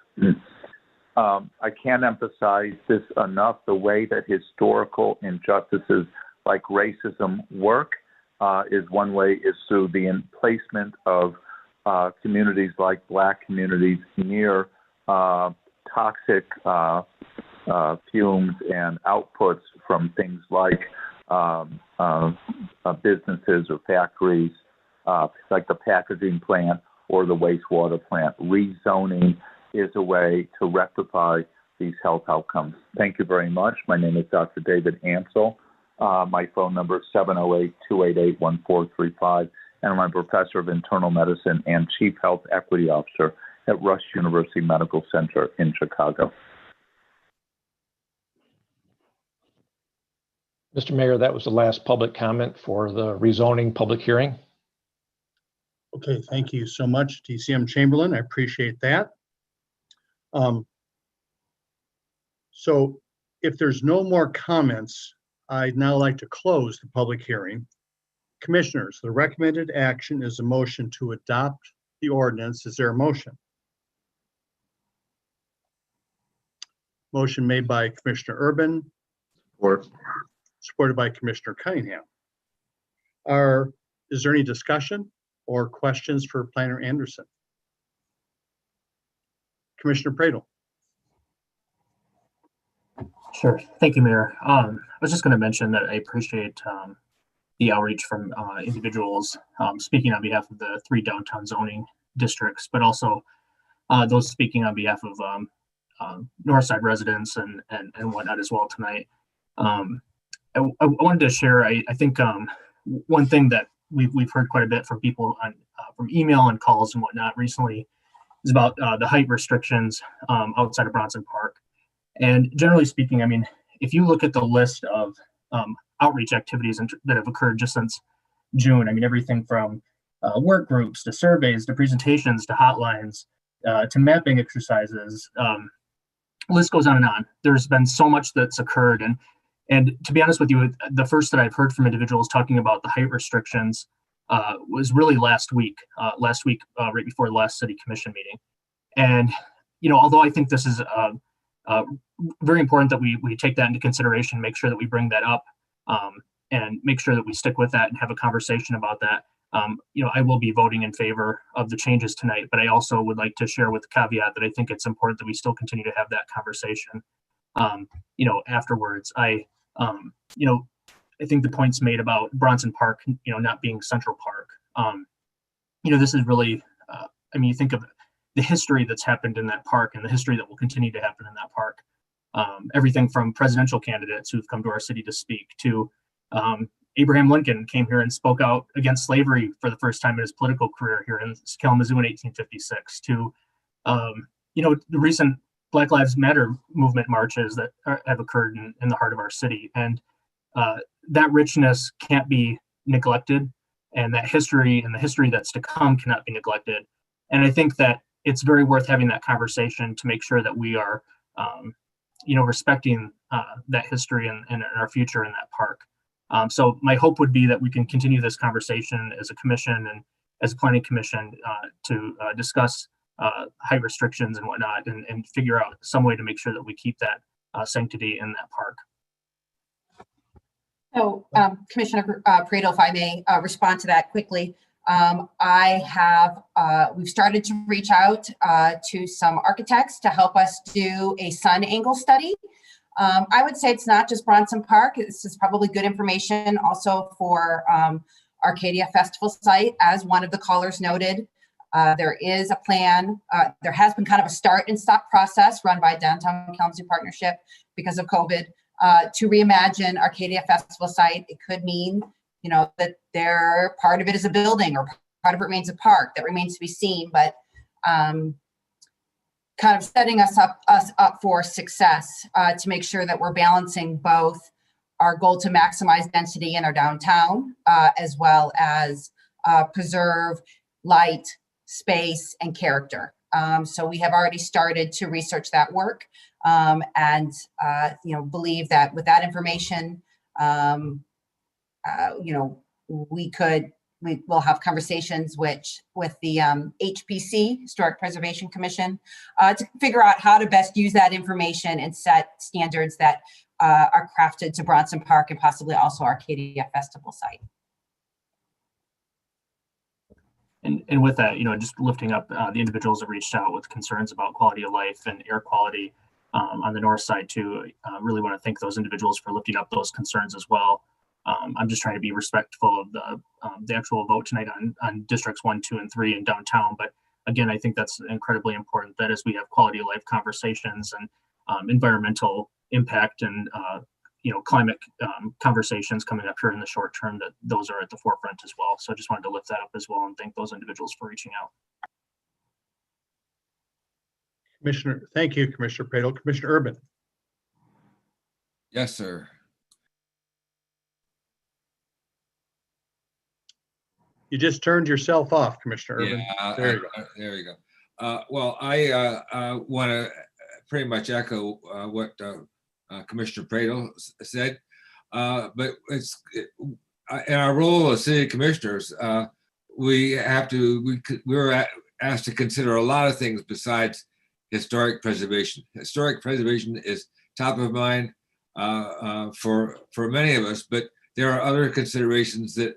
I can't emphasize this enough. The way that historical injustices like racism work is one way is through the emplacement of communities like Black communities near toxic fumes and outputs from things like businesses or factories, like the packaging plant or the wastewater plant. Rezoning is a way to rectify these health outcomes. Thank you very much. My name is Dr. David Ansel. My phone number is 708-288-1435, and I'm a professor of internal medicine and chief health equity officer at Rush University Medical Center in Chicago. Mr. Mayor, that was the last public comment for the rezoning public hearing. Okay, thank you so much, DCM Chamberlain. I appreciate that. So if there's no more comments, I'd now like to close the public hearing. Commissioners, the recommended action is a motion to adopt the ordinance. Is there a motion? Motion made by Commissioner Urban. Or supported by Commissioner Cunningham. Is there any discussion or questions for Planner Anderson? Commissioner Pradel. Sure. Thank you, Mayor. I was just going to mention that I appreciate the outreach from individuals speaking on behalf of the 3 downtown zoning districts, but also those speaking on behalf of Northside residents and whatnot as well tonight. I wanted to share, I think one thing that we've heard quite a bit from people on from email and calls and whatnot recently is about the height restrictions outside of Bronson Park. And generally speaking, I mean, if you look at the list of outreach activities that have occurred just since June, I mean, everything from work groups to surveys to presentations to hotlines to mapping exercises, list goes on and on. There's been so much that's occurred. And to be honest with you, the first that I've heard from individuals talking about the height restrictions was really last week, right before the last city commission meeting. And, you know, although I think this is very important that we take that into consideration, make sure that we bring that up and make sure that we stick with that and have a conversation about that. You know, I will be voting in favor of the changes tonight, but I also would like to share with the caveat that I think it's important that we still continue to have that conversation, you know, afterwards. You know, I think the points made about Bronson Park, you know, not being Central Park, you know, this is really, I mean, you think of the history that's happened in that park and the history that will continue to happen in that park. Everything from presidential candidates who've come to our city to speak to Abraham Lincoln came here and spoke out against slavery for the first time in his political career here in Kalamazoo in 1856 to, you know, the recent Black Lives Matter movement marches that have occurred in the heart of our city. And that richness can't be neglected, and that history and the history that's to come cannot be neglected. And I think that it's very worth having that conversation to make sure that we are, respecting that history and our future in that park. So my hope would be that we can continue this conversation as a commission and as a planning commission to discuss height restrictions and whatnot, and figure out some way to make sure that we keep that sanctity in that park. So, Commissioner Prado, if I may respond to that quickly. We've started to reach out to some architects to help us do a sun angle study. I would say it's not just Bronson Park. This is probably good information also for Arcadia Festival site. As one of the callers noted, there is a plan. There has been kind of a start and stop process run by Downtown Kalamazoo Partnership because of COVID to reimagine Arcadia Festival site. It could mean, that part of it is a building or part of it remains a park. That remains to be seen, but kind of setting us up for success to make sure that we're balancing both our goal to maximize density in our downtown, as well as preserve light, space, and character. So we have already started to research that work, and believe that with that information, we'll have conversations with the HPC, Historic Preservation Commission, to figure out how to best use that information and set standards that are crafted to Bronson Park and possibly also Arcadia Festival site. And with that, just lifting up the individuals that reached out with concerns about quality of life and air quality on the north side too. Really want to thank those individuals for lifting up those concerns as well. I'm just trying to be respectful of the actual vote tonight on districts 1, 2, and 3 in downtown. But again, I think that's incredibly important that as we have quality of life conversations and environmental impact and climate conversations coming up here in the short term, that those are at the forefront as well. So I just wanted to lift that up as well and thank those individuals for reaching out. Commissioner, thank you, Commissioner Prado. Commissioner Urban. Yes, sir. You just turned yourself off, Commissioner Urban. Yeah, there you go. There you go. Well, I want to pretty much echo what Commissioner Prado said, but in our role as city commissioners, we were asked to consider a lot of things besides historic preservation. Historic preservation is top of mind for many of us, but there are other considerations that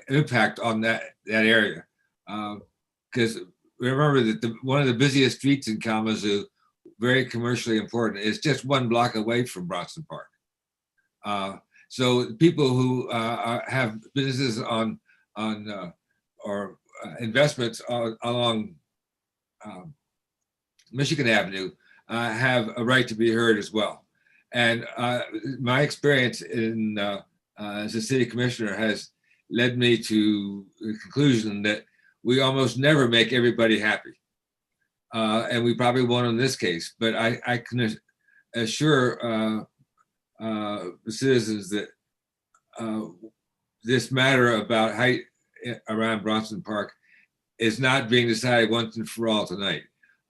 impact on that area. Because remember that one of the busiest streets in Kalamazoo, very commercially important, is just 1 block away from Bronson Park. So people who have businesses on or investments along Michigan Avenue have a right to be heard as well. And my experience as a city commissioner has led me to the conclusion that we almost never make everybody happy. And we probably won't in this case, but I can assure the citizens that this matter about height around Bronson Park is not being decided once and for all tonight.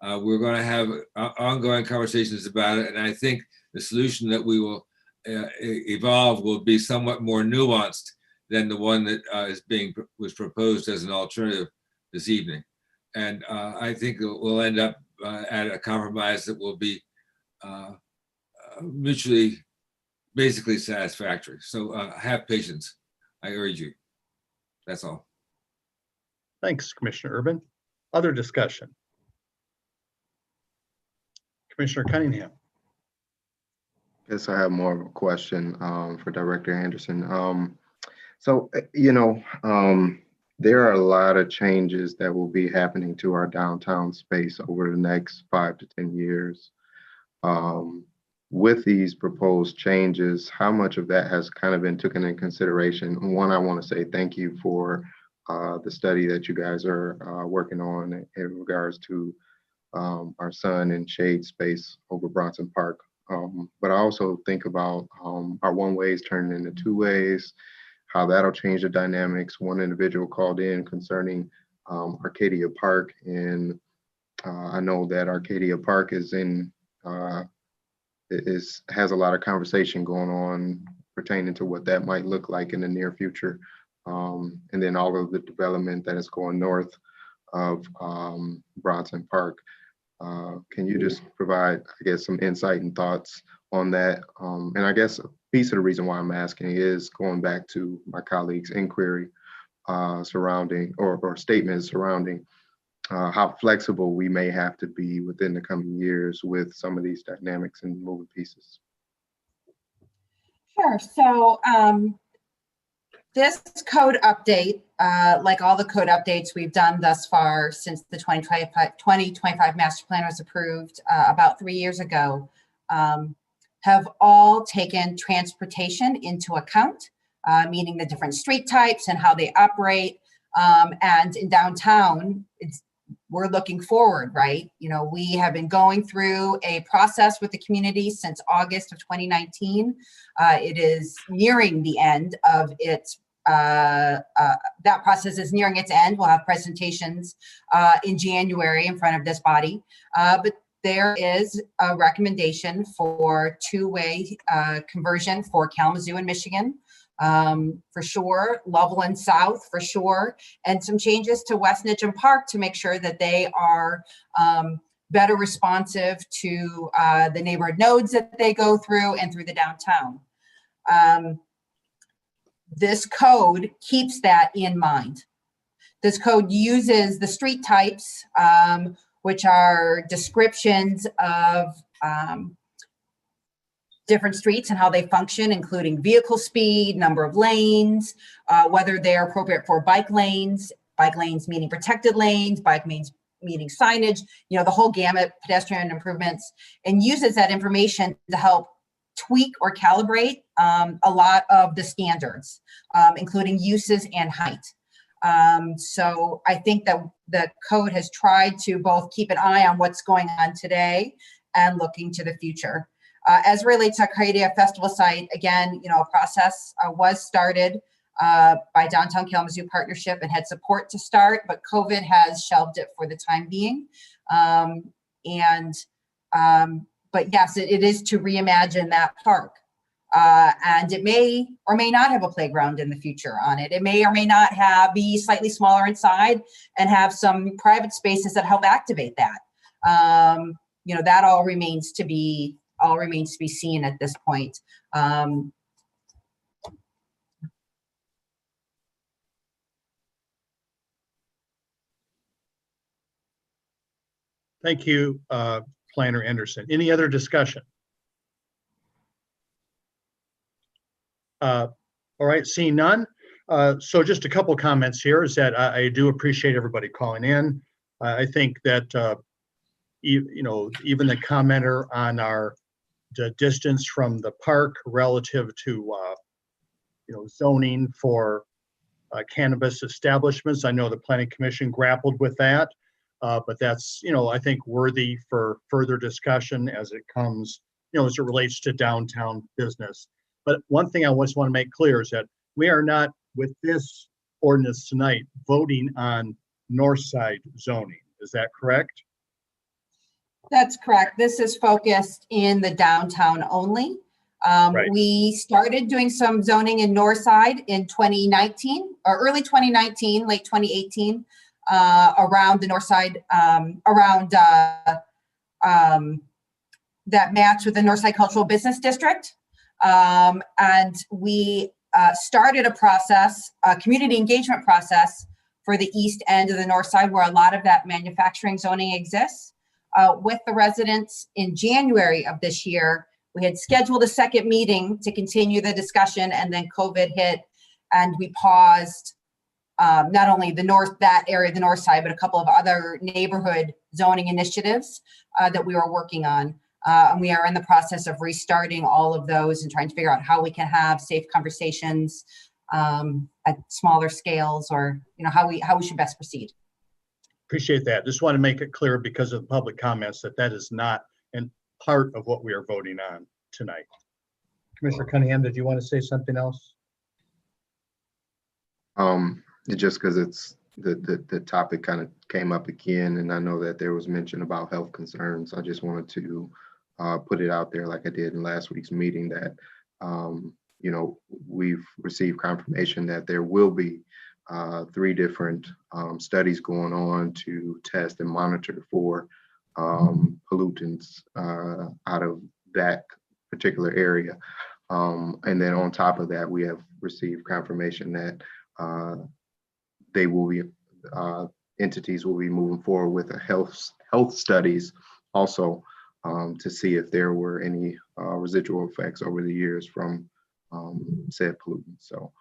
We're going to have ongoing conversations about it, and I think the solution that we will evolve will be somewhat more nuanced than the one that was proposed as an alternative this evening. And I think we'll end up at a compromise that will be mutually, basically satisfactory. So have patience, I urge you. That's all. Thanks, Commissioner Urban. Other discussion? Commissioner Cunningham. Guess I have more of a question for Director Anderson. There are a lot of changes that will be happening to our downtown space over the next 5 to 10 years. With these proposed changes, how much of that has kind of been taken into consideration? One, I want to say thank you for the study that you guys are working on in regards to our sun and shade space over Bronson Park. But I also think about our one ways turning into two ways, how that'll change the dynamics. One individual called in concerning Arcadia Park, and I know that Arcadia Park has a lot of conversation going on pertaining to what that might look like in the near future. And then all of the development that is going north of Bronson Park. Can you just provide, I guess, some insight and thoughts on that? And I guess a piece of the reason why I'm asking is going back to my colleague's inquiry surrounding or statements surrounding how flexible we may have to be within the coming years with some of these dynamics and moving pieces. Sure. So this code update, like all the code updates we've done thus far since the 2025 master plan was approved about 3 years ago, have all taken transportation into account, meaning the different street types and how they operate. And in downtown, we're looking forward, right? You know, we have been going through a process with the community since August of 2019. It is nearing the end of its that process is nearing its end. We'll have presentations in January in front of this body, but there is a recommendation for two-way conversion for Kalamazoo and Michigan, for sure, Loveland South for sure, and some changes to West Nitcham Park to make sure that they are better responsive to the neighborhood nodes that they go through and through the downtown. This code keeps that in mind. This code uses the street types, which are descriptions of different streets and how they function, including vehicle speed, number of lanes, whether they're appropriate for bike lanes meaning protected lanes, bike lanes meaning signage, you know, the whole gamut, pedestrian improvements, and uses that information to help tweak or calibrate a lot of the standards, including uses and height. So I think that the code has tried to both keep an eye on what's going on today and looking to the future. As it relates to Arcadia Festival site, again, you know, a process was started by Downtown Kalamazoo Partnership and had support to start, but COVID has shelved it for the time being. But yes, it is to reimagine that park. And it may or may not have a playground in the future on it. It may or may not be slightly smaller inside and have some private spaces that help activate that. You know, that all remains to be seen at this point. Thank you, Planner Anderson. Any other discussion? All right, seeing none. So just a couple comments here is that I do appreciate everybody calling in. I think that, you know, even the commenter on the distance from the park relative to, you know, zoning for cannabis establishments. I know the Planning Commission grappled with that. But that's, you know, I think worthy for further discussion as it comes, you know, as it relates to downtown business. But one thing I just want to make clear is that we are not, with this ordinance tonight, voting on north side zoning. Is that correct? That's correct. This is focused in the downtown only. Right. We started doing some zoning in north side in 2019 or early 2019, late 2018. Around the north side, that match with the Northside Cultural Business District. And we started a process, a community engagement process for the east end of the north side where a lot of that manufacturing zoning exists. With the residents in January of this year, we had scheduled a second meeting to continue the discussion, and then COVID hit and we paused not only that area, the north side, but a couple of other neighborhood zoning initiatives that we were working on. And we are in the process of restarting all of those and trying to figure out how we can have safe conversations at smaller scales, or, you know, how we should best proceed. Appreciate that. Just want to make it clear because of the public comments that that is not an part of what we are voting on tonight. Commissioner Cunningham, did you want to say something else? Just because it's the topic kind of came up again, and I know that there was mention about health concerns. I just wanted to put it out there, like I did in last week's meeting, that you know, we've received confirmation that there will be 3 different studies going on to test and monitor for pollutants out of that particular area. And then on top of that, we have received confirmation that they will be, entities will be moving forward with a health studies also to see if there were any residual effects over the years from said pollutants. So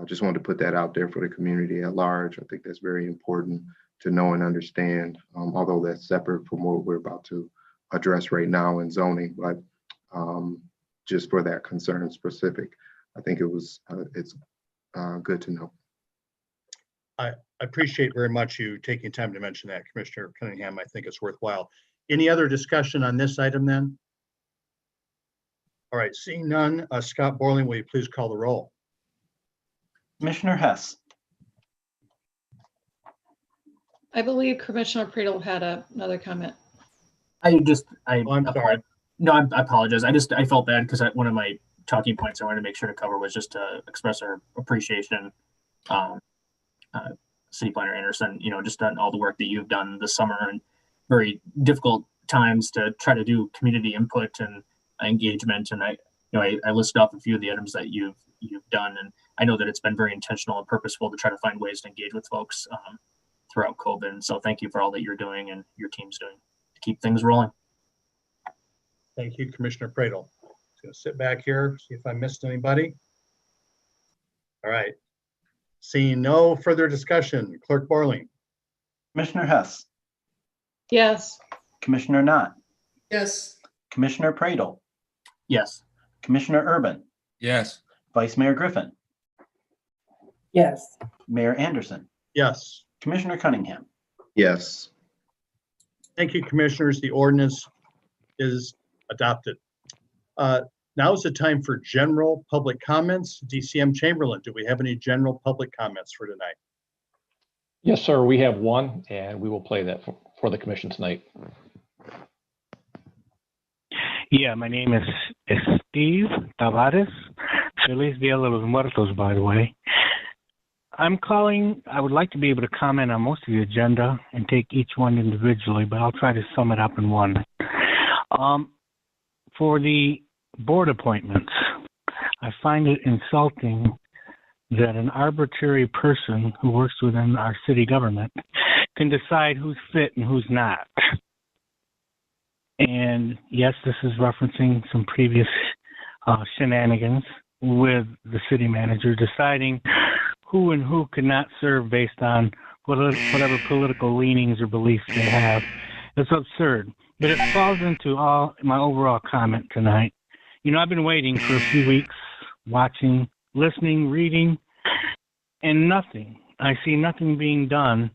just wanted to put that out there for the community at large. I think that's very important to know and understand, although that's separate from what we're about to address right now in zoning, but just for that concern specific, I think it's good to know. I appreciate very much you taking time to mention that, Commissioner Cunningham. I think it's worthwhile. Any other discussion on this item then? All right, seeing none, Scott Borling, will you please call the roll? Commissioner Hess. I believe Commissioner Pradel had another comment. I'm sorry. No, I apologize. I felt bad because one of my talking points I wanted to make sure to cover was just to express our appreciation, City Planner Anderson, you know, just on all the work that you've done this summer and very difficult times to try to do community input and engagement. And I listed off a few of the items that you've done, and I know that it's been very intentional and purposeful to try to find ways to engage with folks throughout COVID. And so thank you for all that you're doing and your team's doing to keep things rolling. Thank you, Commissioner Pradel. Just gonna sit back here, see if I missed anybody. All right. Seeing no further discussion, Clerk Borling. Commissioner Hess. Yes. Commissioner Knott. Yes. Commissioner Pradel. Yes. Commissioner Urban. Yes. Vice Mayor Griffin. Yes. Mayor Anderson. Yes. Commissioner Cunningham. Yes. Thank you, Commissioners. The ordinance is adopted. Now is the time for general public comments. DCM Chamberlain, do we have any general public comments for tonight? Yes, sir. We have one, and we will play that for the commission tonight. Yeah, my name is Steve Tavares. Feliz Dia de los Muertos, by the way. I'm calling, I would like to be able to comment on most of the agenda and take each one individually, but I'll try to sum it up in one. For the board appointments, I find it insulting that an arbitrary person who works within our city government can decide who's fit and who's not. And yes, this is referencing some previous shenanigans with the city manager deciding who and who could not serve based on whatever political leanings or beliefs they have. It's absurd, but it falls into all my overall comment tonight. You know, I've been waiting for a few weeks, watching, listening, reading, and nothing. I see nothing being done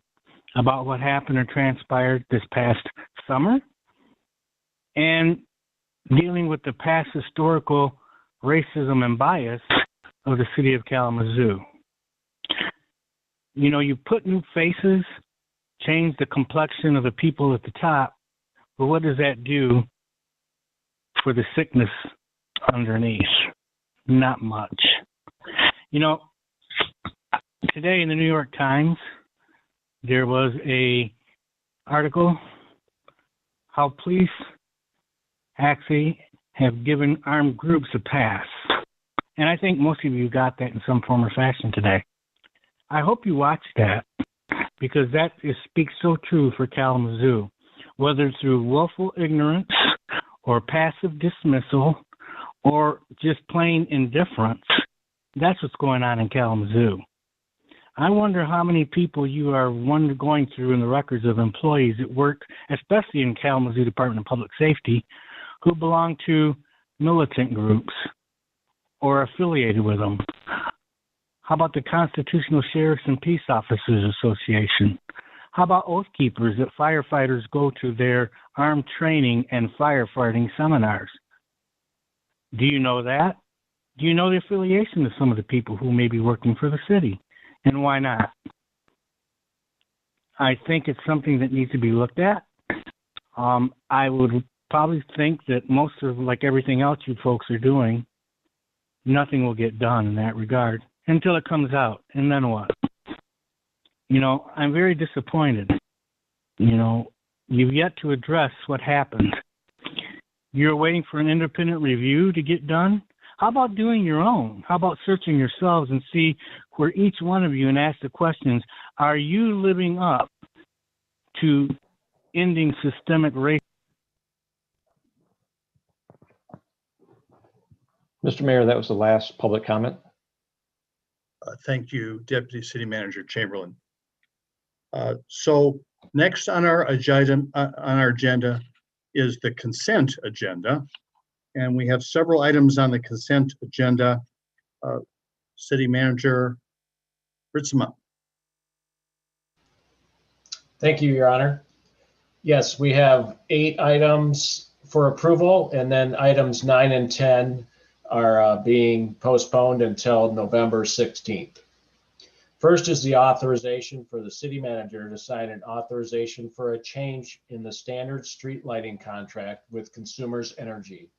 about what happened or transpired this past summer and dealing with the past historical racism and bias of the city of Kalamazoo. You know, you put new faces, change the complexion of the people at the top, but what does that do for the sickness underneath? Not much. You know, today in the New York Times, there was a article how police actually have given armed groups a pass. And I think most of you got that in some form or fashion today. I hope you watch that, because that speaks so true for Kalamazoo. Whether through willful ignorance or passive dismissal or just plain indifference, that's what's going on in Kalamazoo. I wonder how many people you are going through in the records of employees at work, especially in Kalamazoo Department of Public Safety, who belong to militant groups or affiliated with them. How about the Constitutional Sheriffs and Peace Officers Association? How about oath keepers that firefighters go to their armed training and firefighting seminars? Do you know that? Do you know the affiliation of some of the people who may be working for the city? And why not? I think it's something that needs to be looked at. I would probably think that most of, like everything else you folks are doing, nothing will get done in that regard until it comes out. And then what? You know, I'm very disappointed. You know, you've yet to address what happened. You're waiting for an independent review to get done? How about doing your own? How about searching yourselves and see where each one of you and ask the questions, are you living up to ending systemic racism? Mr. Mayor, that was the last public comment. Thank you, Deputy City Manager Chamberlain. So next on our agenda is the consent agenda. And we have several items on the consent agenda. City Manager Ritzema. Thank you, Your Honor. Yes, we have 8 items for approval, and then items 9 and 10 are being postponed until November 16th. First is the authorization for the city manager to sign an authorization for a change in the standard street lighting contract with Consumers Energy.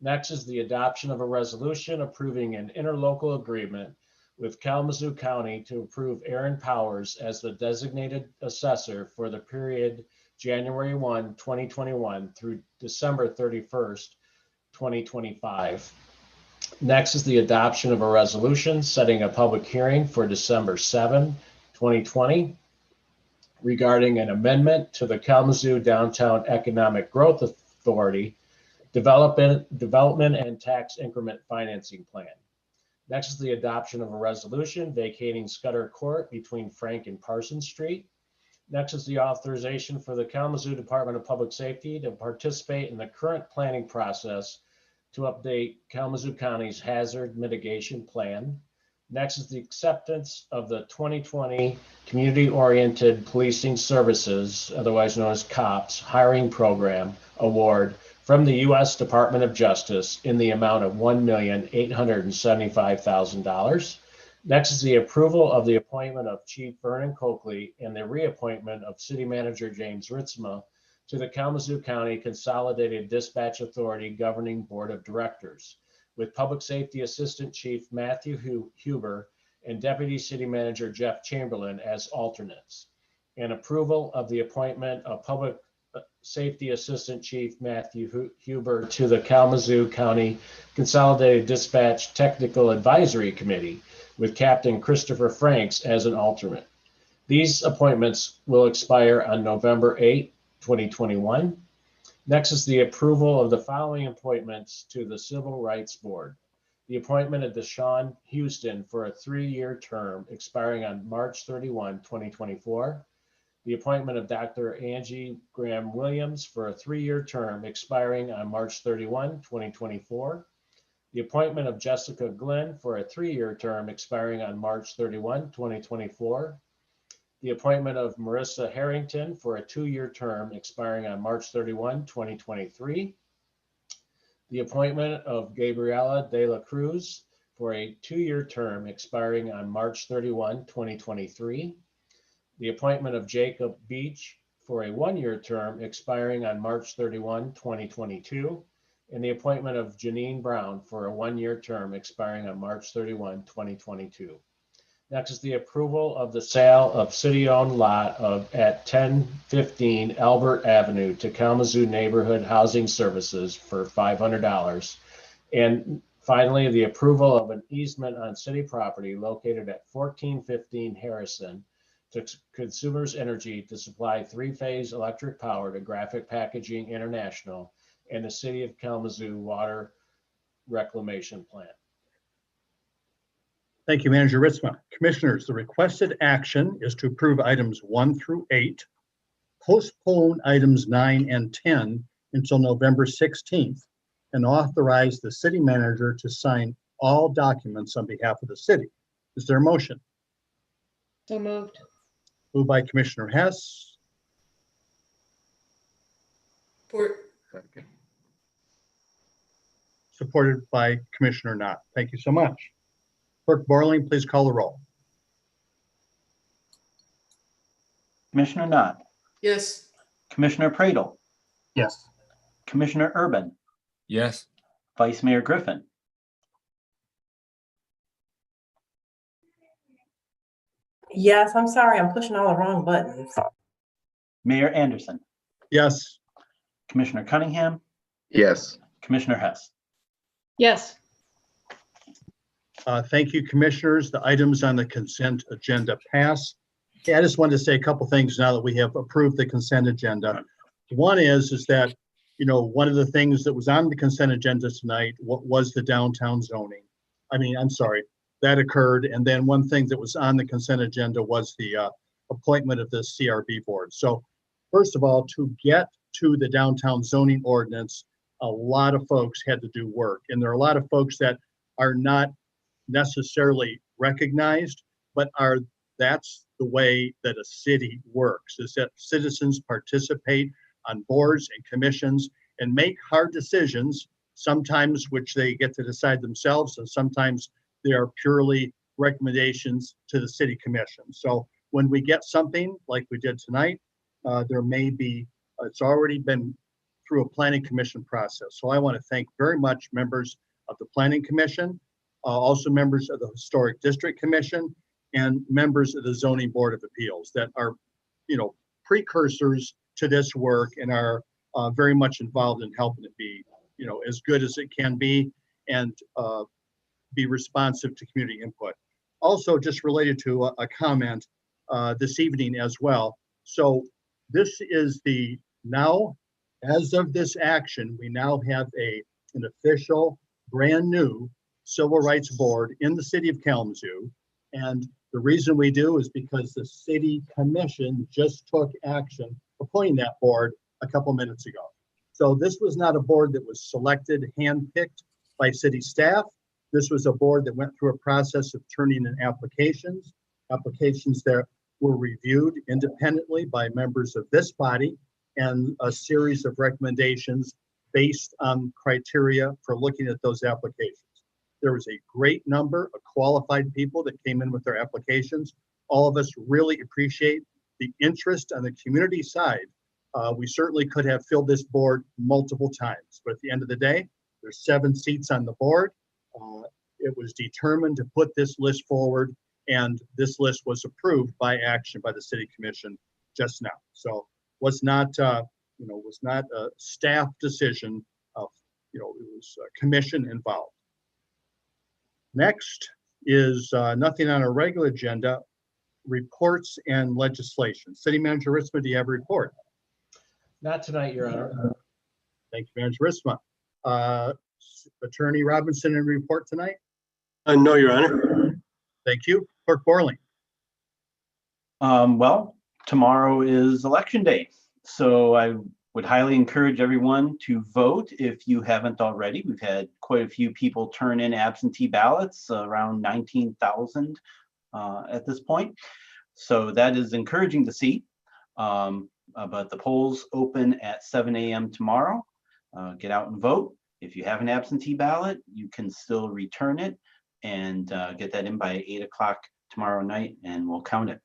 Next is the adoption of a resolution approving an interlocal agreement with Kalamazoo County to approve Aaron Powers as the designated assessor for the period January 1, 2021 through December 31st, 2025. Next is the adoption of a resolution setting a public hearing for December 7, 2020 regarding an amendment to the Kalamazoo Downtown Economic Growth Authority Development and Tax Increment Financing Plan. Next is the adoption of a resolution vacating Scudder Court between Frank and Parsons Street. Next is the authorization for the Kalamazoo Department of Public Safety to participate in the current planning process to update Kalamazoo County's hazard mitigation plan. Next is the acceptance of the 2020 Community-Oriented Policing Services, otherwise known as COPS, hiring program award from the U.S. Department of Justice in the amount of $1,875,000. Next is the approval of the appointment of Chief Vernon Coakley and the reappointment of City Manager James Ritzema to the Kalamazoo County Consolidated Dispatch Authority Governing Board of Directors, with Public Safety Assistant Chief Matthew Huber and Deputy City Manager Jeff Chamberlain as alternates, and approval of the appointment of Public Safety Assistant Chief Matthew Huber to the Kalamazoo County Consolidated Dispatch Technical Advisory Committee, with Captain Christopher Franks as an alternate. These appointments will expire on November 8, 2021. Next is the approval of the following appointments to the Civil Rights Board. The appointment of Deshaun Houston for a 3-year term expiring on March 31, 2024. The appointment of Dr. Angie Graham Williams for a 3-year term expiring on March 31, 2024. The appointment of Jessica Glenn for a 3-year term expiring on March 31, 2024. The appointment of Marissa Harrington for a 2-year term expiring on March 31, 2023. The appointment of Gabriela De La Cruz for a 2-year term expiring on March 31, 2023. The appointment of Jacob Beach for a 1-year term expiring on March 31, 2022. And the appointment of Janine Brown for a 1-year term expiring on March 31, 2022. Next is the approval of the sale of city-owned lot at 1015 Albert Avenue to Kalamazoo Neighborhood Housing Services for $500. And finally, the approval of an easement on city property located at 1415 Harrison to Consumers Energy to supply 3-phase electric power to Graphic Packaging International and the City of Kalamazoo Water Reclamation Plant. Thank you, Manager Ritzma. Commissioners, the requested action is to approve items 1 through 8, postpone items 9 and 10 until November 16th, and authorize the city manager to sign all documents on behalf of the city. Is there a motion? So moved. Moved by Commissioner Hess, Second. supported by Commissioner Knott. Thank you so much. Clerk Borling, please call the roll. Commissioner Knott, Yes. Commissioner Pradle, Yes. Commissioner Urban, Yes. Vice Mayor Griffin, Yes, I'm sorry, I'm pushing all the wrong buttons. Mayor Anderson, Yes. Commissioner Cunningham, Yes. Commissioner Hess. Yes. Thank you, commissioners. The items on the consent agenda pass. Yeah, I just wanted to say a couple things now that we have approved the consent agenda. One is that, you know, one of the things that was on the consent agenda tonight was the downtown zoning. I'm sorry, that occurred. And then one thing that was on the consent agenda was the appointment of the CRB board. So first of all, to get to the downtown zoning ordinance, a lot of folks had to do work. And there are a lot of folks that are not necessarily recognized, but that's the way that a city works, is that citizens participate on boards and commissions and make hard decisions, sometimes which they get to decide themselves, and sometimes they are purely recommendations to the city commission. So when we get something like we did tonight, there may be, it's already been through a planning commission process. So I want to thank very much members of the planning commission, also members of the Historic District Commission, and members of the Zoning Board of Appeals that are, you know, precursors to this work and are very much involved in helping it be, you know, as good as it can be and be responsive to community input. Also, just related to a comment this evening as well. So this is the now, as of this action, we now have an official, brand new Civil Rights Board in the city of Kalamazoo. And the reason we do is because the city commission just took action appointing that board a couple minutes ago. So this was not a board that was selected, handpicked by city staff. This was a board that went through a process of turning in applications that were reviewed independently by members of this body, and a series of recommendations based on criteria for looking at those applications. There was a great number of qualified people that came in with their applications. All of us really appreciate the interest on the community side. We certainly could have filled this board multiple times, but at the end of the day, there's 7 seats on the board. It was determined to put this list forward, and this list was approved by action by the city commission just now. So was not, was not a staff decision of, it was a commission involved. Next is nothing on our regular agenda, reports and legislation. City Manager Ritzma, do you have a report? Not tonight, Your Honor. Thank you, Manager Ritzma. Attorney Robinson, a report tonight? No, Your Honor. Thank you. Clerk Borling. Well, tomorrow is election day, so I would highly encourage everyone to vote if you haven't already. We've had quite a few people turn in absentee ballots, around 19,000 at this point. So that is encouraging to see. But the polls open at 7 a.m. tomorrow. Get out and vote. If you have an absentee ballot, you can still return it and get that in by 8 o'clock tomorrow night, and we'll count it.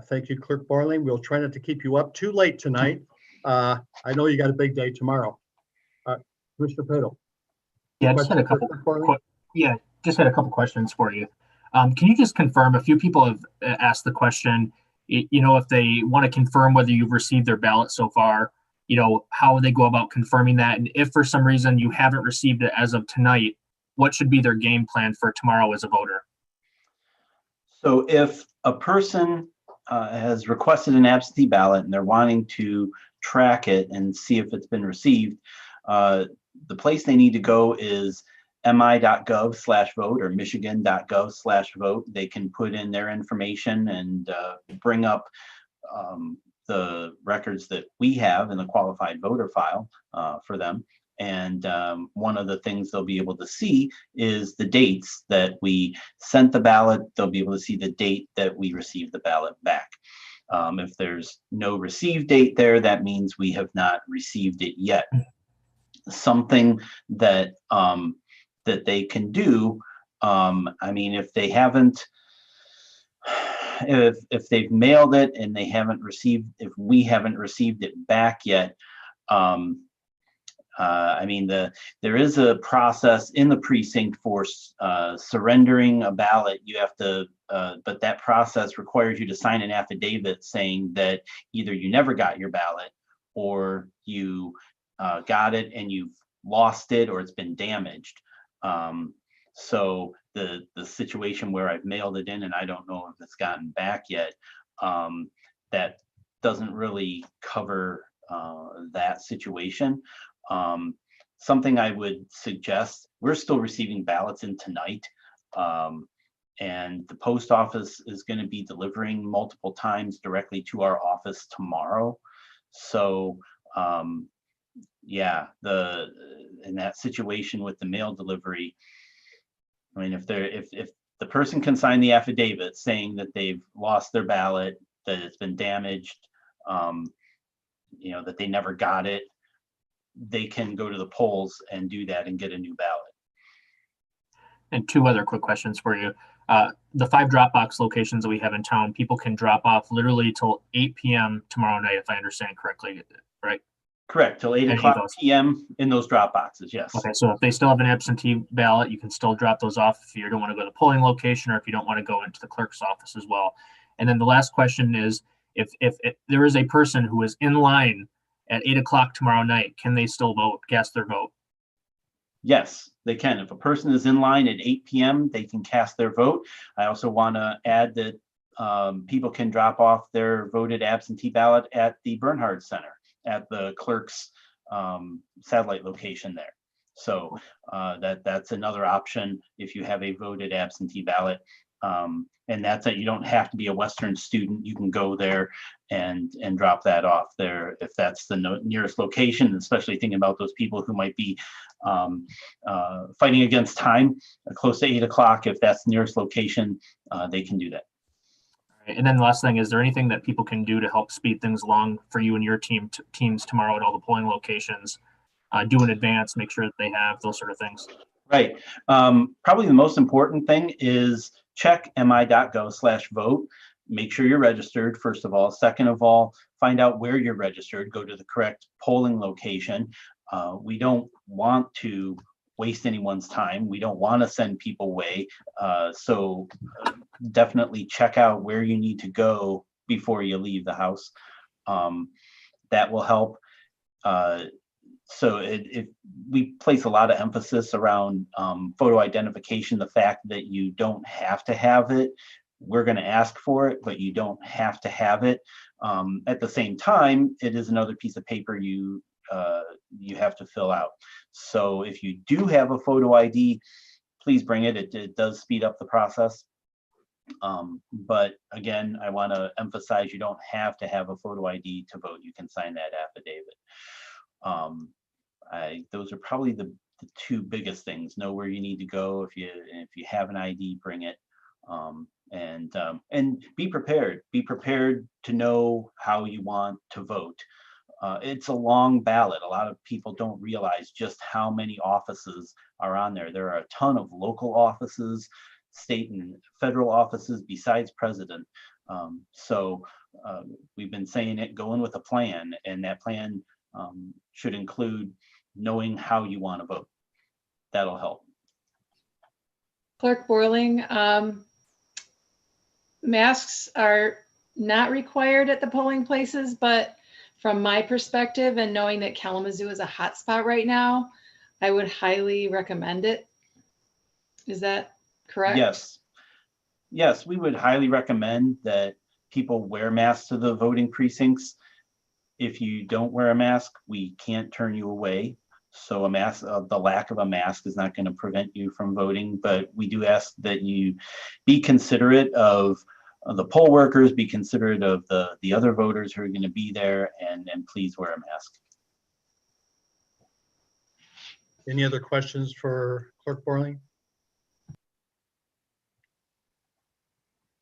Thank you, Clerk Borling. We'll try not to keep you up too late tonight. I know you got a big day tomorrow. Commissioner Pradle. Yeah, just had a couple questions for you. Can you just confirm, a few people have asked the question, if they want to confirm whether you've received their ballot so far, how would they go about confirming that? And if for some reason you haven't received it as of tonight, what should be their game plan for tomorrow as a voter? So if a person has requested an absentee ballot and they're wanting to track it and see if it's been received, the place they need to go is mi.gov/vote or michigan.gov/vote. They can put in their information and bring up the records that we have in the qualified voter file for them. And one of the things they'll be able to see is the dates that we sent the ballot. They'll be able to see the date that we received the ballot back. If there's no receive date there, that means we have not received it yet. Something that that they can do, I mean, if they haven't, if they've mailed it and they haven't received, if we haven't received it back yet, I mean, there is a process in the precinct for surrendering a ballot. You have to, but that process requires you to sign an affidavit saying that either you never got your ballot, or you got it and you've lost it, or it's been damaged. So the situation where I've mailed it in and I don't know if it's gotten back yet, that doesn't really cover that situation. Something I would suggest, we're still receiving ballots in tonight, and the post office is going to be delivering multiple times directly to our office tomorrow. So yeah, in that situation with the mail delivery, I mean, if the person can sign the affidavit saying that they've lost their ballot, that it's been damaged, you know, that they never got it, they can go to the polls and do that and get a new ballot. And two other quick questions for you. The 5 Dropbox locations that we have in town, people can drop off literally till 8 p.m. tomorrow night, if I understand correctly, right? Correct, till 8 o'clock p.m. in those drop boxes, yes. Okay, so if they still have an absentee ballot, you can still drop those off if you don't want to go to the polling location, or if you don't want to go into the clerk's office as well. And then the last question is, if there is a person who is in line at 8 o'clock tomorrow night, can they still vote, cast their vote? Yes, they can. If a person is in line at 8 p.m., they can cast their vote. I also want to add that people can drop off their voted absentee ballot at the Bernhard Center, at the clerk's satellite location there. So that's another option if you have a voted absentee ballot. And that's that you don't have to be a Western student. You can go there and drop that off there if that's the nearest location, especially thinking about those people who might be fighting against time close to 8 o'clock. If that's the nearest location, they can do that. And then the last thing, is there anything that people can do to help speed things along for you and your teams tomorrow at all the polling locations? Do in advance, make sure that they have those sort of things. Right. Probably the most important thing is check mi.gov/vote. Make sure you're registered, first of all. Second of all, find out where you're registered. Go to the correct polling location. We don't want to waste anyone's time. We don't want to send people away. So definitely check out where you need to go before you leave the house. That will help. So we place a lot of emphasis around photo identification, the fact that you don't have to have it. We're going to ask for it, but you don't have to have it. At the same time, it is another piece of paper you have to fill out. So if you do have a photo ID, please bring it. It does speed up the process. But again, I want to emphasize you don't have to have a photo ID to vote. You can sign that affidavit. Those are probably the two biggest things. Know where you need to go. If you have an ID, bring it. And be prepared. Be prepared to know how you want to vote. It's a long ballot. A lot of people don't realize just how many offices are on there. There are a ton of local offices, state and federal offices besides president. So we've been saying it, going with a plan, and that plan should include knowing how you want to vote. That'll help. Clerk Borling, masks are not required at the polling places, but from my perspective and knowing that Kalamazoo is a hot spot right now, I would highly recommend it. Is that correct? Yes. Yes, we would highly recommend that people wear masks to the voting precincts. If you don't wear a mask, we can't turn you away. So a mask, the lack of a mask is not going to prevent you from voting, but we do ask that you be considerate of the poll workers, be considerate of the other voters who are going to be there, and please wear a mask. Any other questions for Clerk Borling?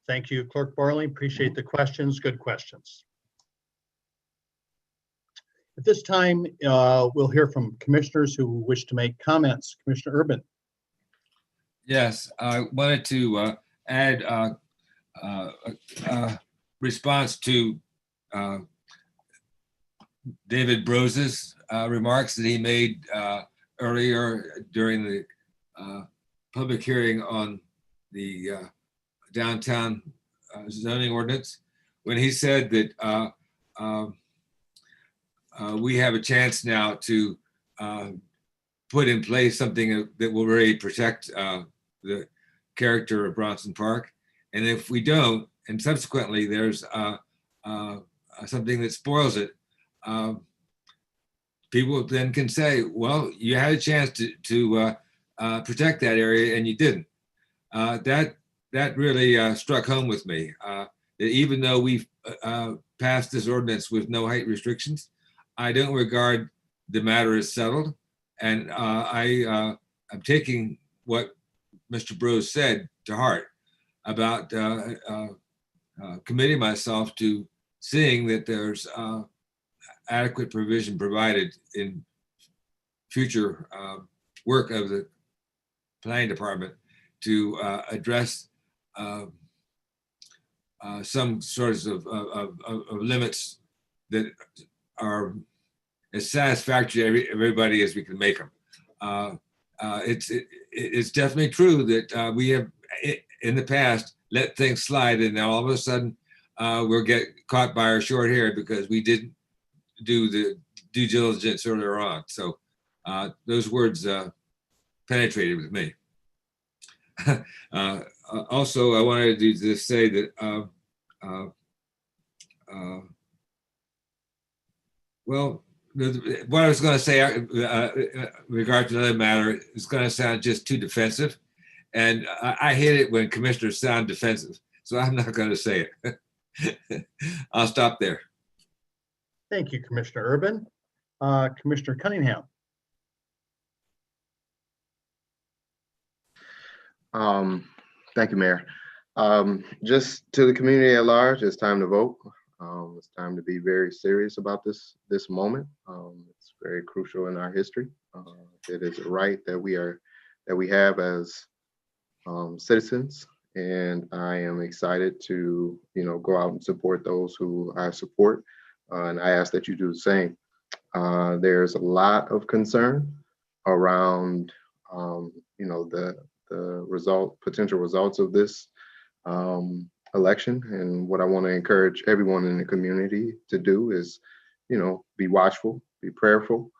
Thank you, Clerk Borling. Appreciate the questions. Good questions. At this time, we'll hear from commissioners who wish to make comments. Commissioner Urban. Yes, I wanted to add response to David Brose's remarks that he made earlier during the public hearing on the downtown zoning ordinance, when he said that we have a chance now to put in place something that will really protect the character of Bronson Park. And if we don't, and subsequently there's something that spoils it, people then can say, well, you had a chance to protect that area and you didn't. That really struck home with me. That even though we've passed this ordinance with no height restrictions, I don't regard the matter as settled. And I'm taking what Mr. Brose said to heart about committing myself to seeing that there's adequate provision provided in future work of the planning department to address some sorts of limits that are as satisfactory to everybody as we can make them. It's definitely true that we have in the past let things slide, and now all of a sudden we'll get caught by our short hair because we didn't do the due diligence earlier on. So those words penetrated with me. Also, I wanted to just say that well, what I was going to say regard to another matter is going to sound just too defensive, and I hate it when commissioners sound defensive, so I'm not going to say it. I'll stop there. Thank you, Commissioner Urban. Commissioner Cunningham. Thank you, Mayor. Just to the community at large, it's time to vote. It's time to be very serious about this moment. It's very crucial in our history. It is a right that we have as citizens, and I am excited to go out and support those who I support, and I ask that you do the same. There's a lot of concern around the potential results of this election. And what I want to encourage everyone in the community to do is, be watchful, be prayerful,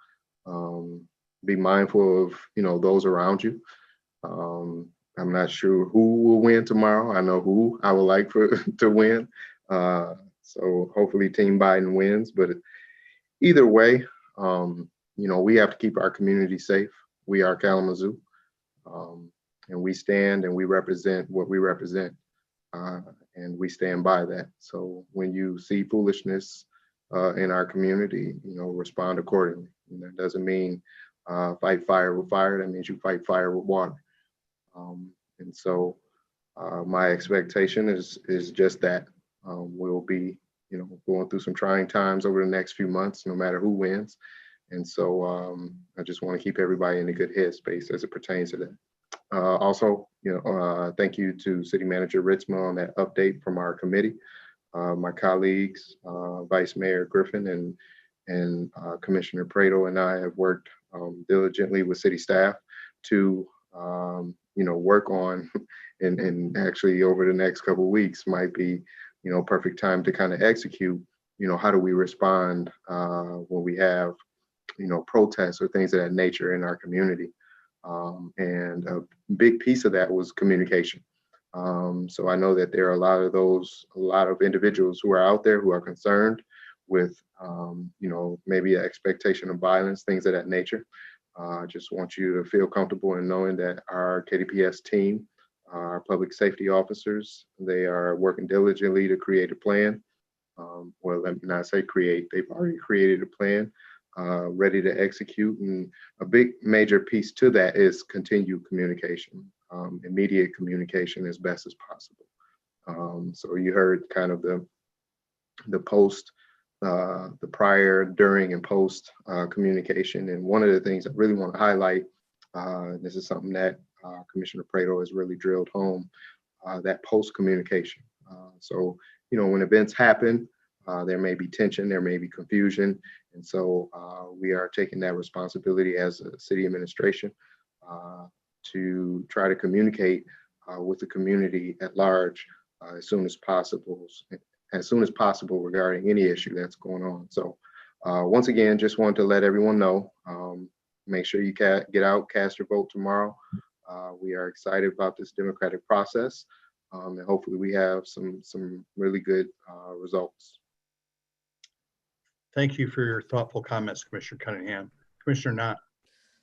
be mindful of, those around you. I'm not sure who will win tomorrow. I know who I would like to win. So hopefully Team Biden wins, but either way, we have to keep our community safe. We are Kalamazoo, and we stand and we represent what we represent. And we stand by that. So when you see foolishness in our community, respond accordingly. And that doesn't mean fight fire with fire. That means you fight fire with water. And so my expectation is just that we'll be, going through some trying times over the next few months, no matter who wins. And so I just want to keep everybody in a good headspace as it pertains to that. Also, thank you to City Manager Ritzma on that update from our committee. My colleagues, Vice Mayor Griffin and Commissioner Prado and I have worked diligently with city staff to, work on, and actually over the next couple of weeks might be, perfect time to kind of execute, how do we respond when we have, protests or things of that nature in our community. And a big piece of that was communication. So I know that there are a lot of individuals who are out there who are concerned with, maybe an expectation of violence, things of that nature. I just want you to feel comfortable in knowing that our KDPS team, our public safety officers, they are working diligently to create a plan. Well, let me not say create, they've already created a plan ready to execute. And a big major piece to that is continued communication, immediate communication as best as possible. So you heard kind of the post, the prior, during, and post communication. And one of the things I really want to highlight, this is something that Commissioner Prado has really drilled home, that post communication. So, you know, when events happen, there may be tension, there may be confusion. And so we are taking that responsibility as a city administration to try to communicate with the community at large as soon as possible regarding any issue that's going on. So once again, just wanted to let everyone know, make sure you get out, cast your vote tomorrow. We are excited about this democratic process, and hopefully we have some really good results. Thank you for your thoughtful comments, Commissioner Cunningham. Commissioner Knott.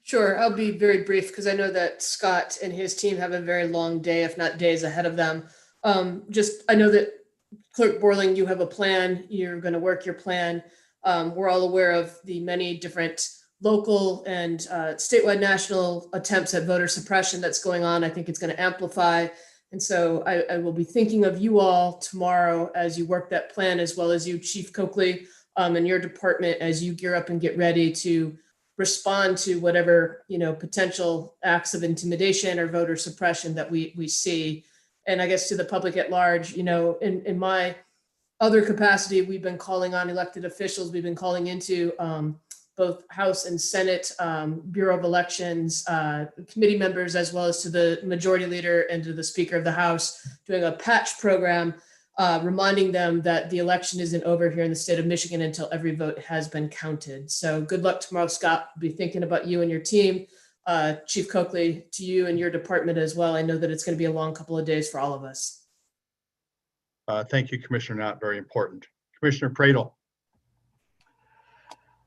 Sure, I'll be very brief because I know that Scott and his team have a very long day, if not days ahead of them. I know that Clerk Borling, you have a plan, you're going to work your plan. We're all aware of the many different local and statewide national attempts at voter suppression that's going on. I think it's going to amplify. And so I will be thinking of you all tomorrow as you work that plan, as well as you, Chief Coakley, and your department as you gear up and get ready to respond to whatever, you know, potential acts of intimidation or voter suppression that we see. And I guess to the public at large, you know, in my other capacity, we've been calling on elected officials. We've been calling into both House and Senate, Bureau of Elections, committee members, as well as to the majority leader and to the Speaker of the House, doing a patch program, reminding them that the election isn't over here in the state of Michigan until every vote has been counted. So good luck tomorrow, Scott. We'll be thinking about you and your team. Chief Coakley, to you and your department as well. I know that it's going to be a long couple of days for all of us. Thank you, Commissioner Knott. Very important. Commissioner Pradle.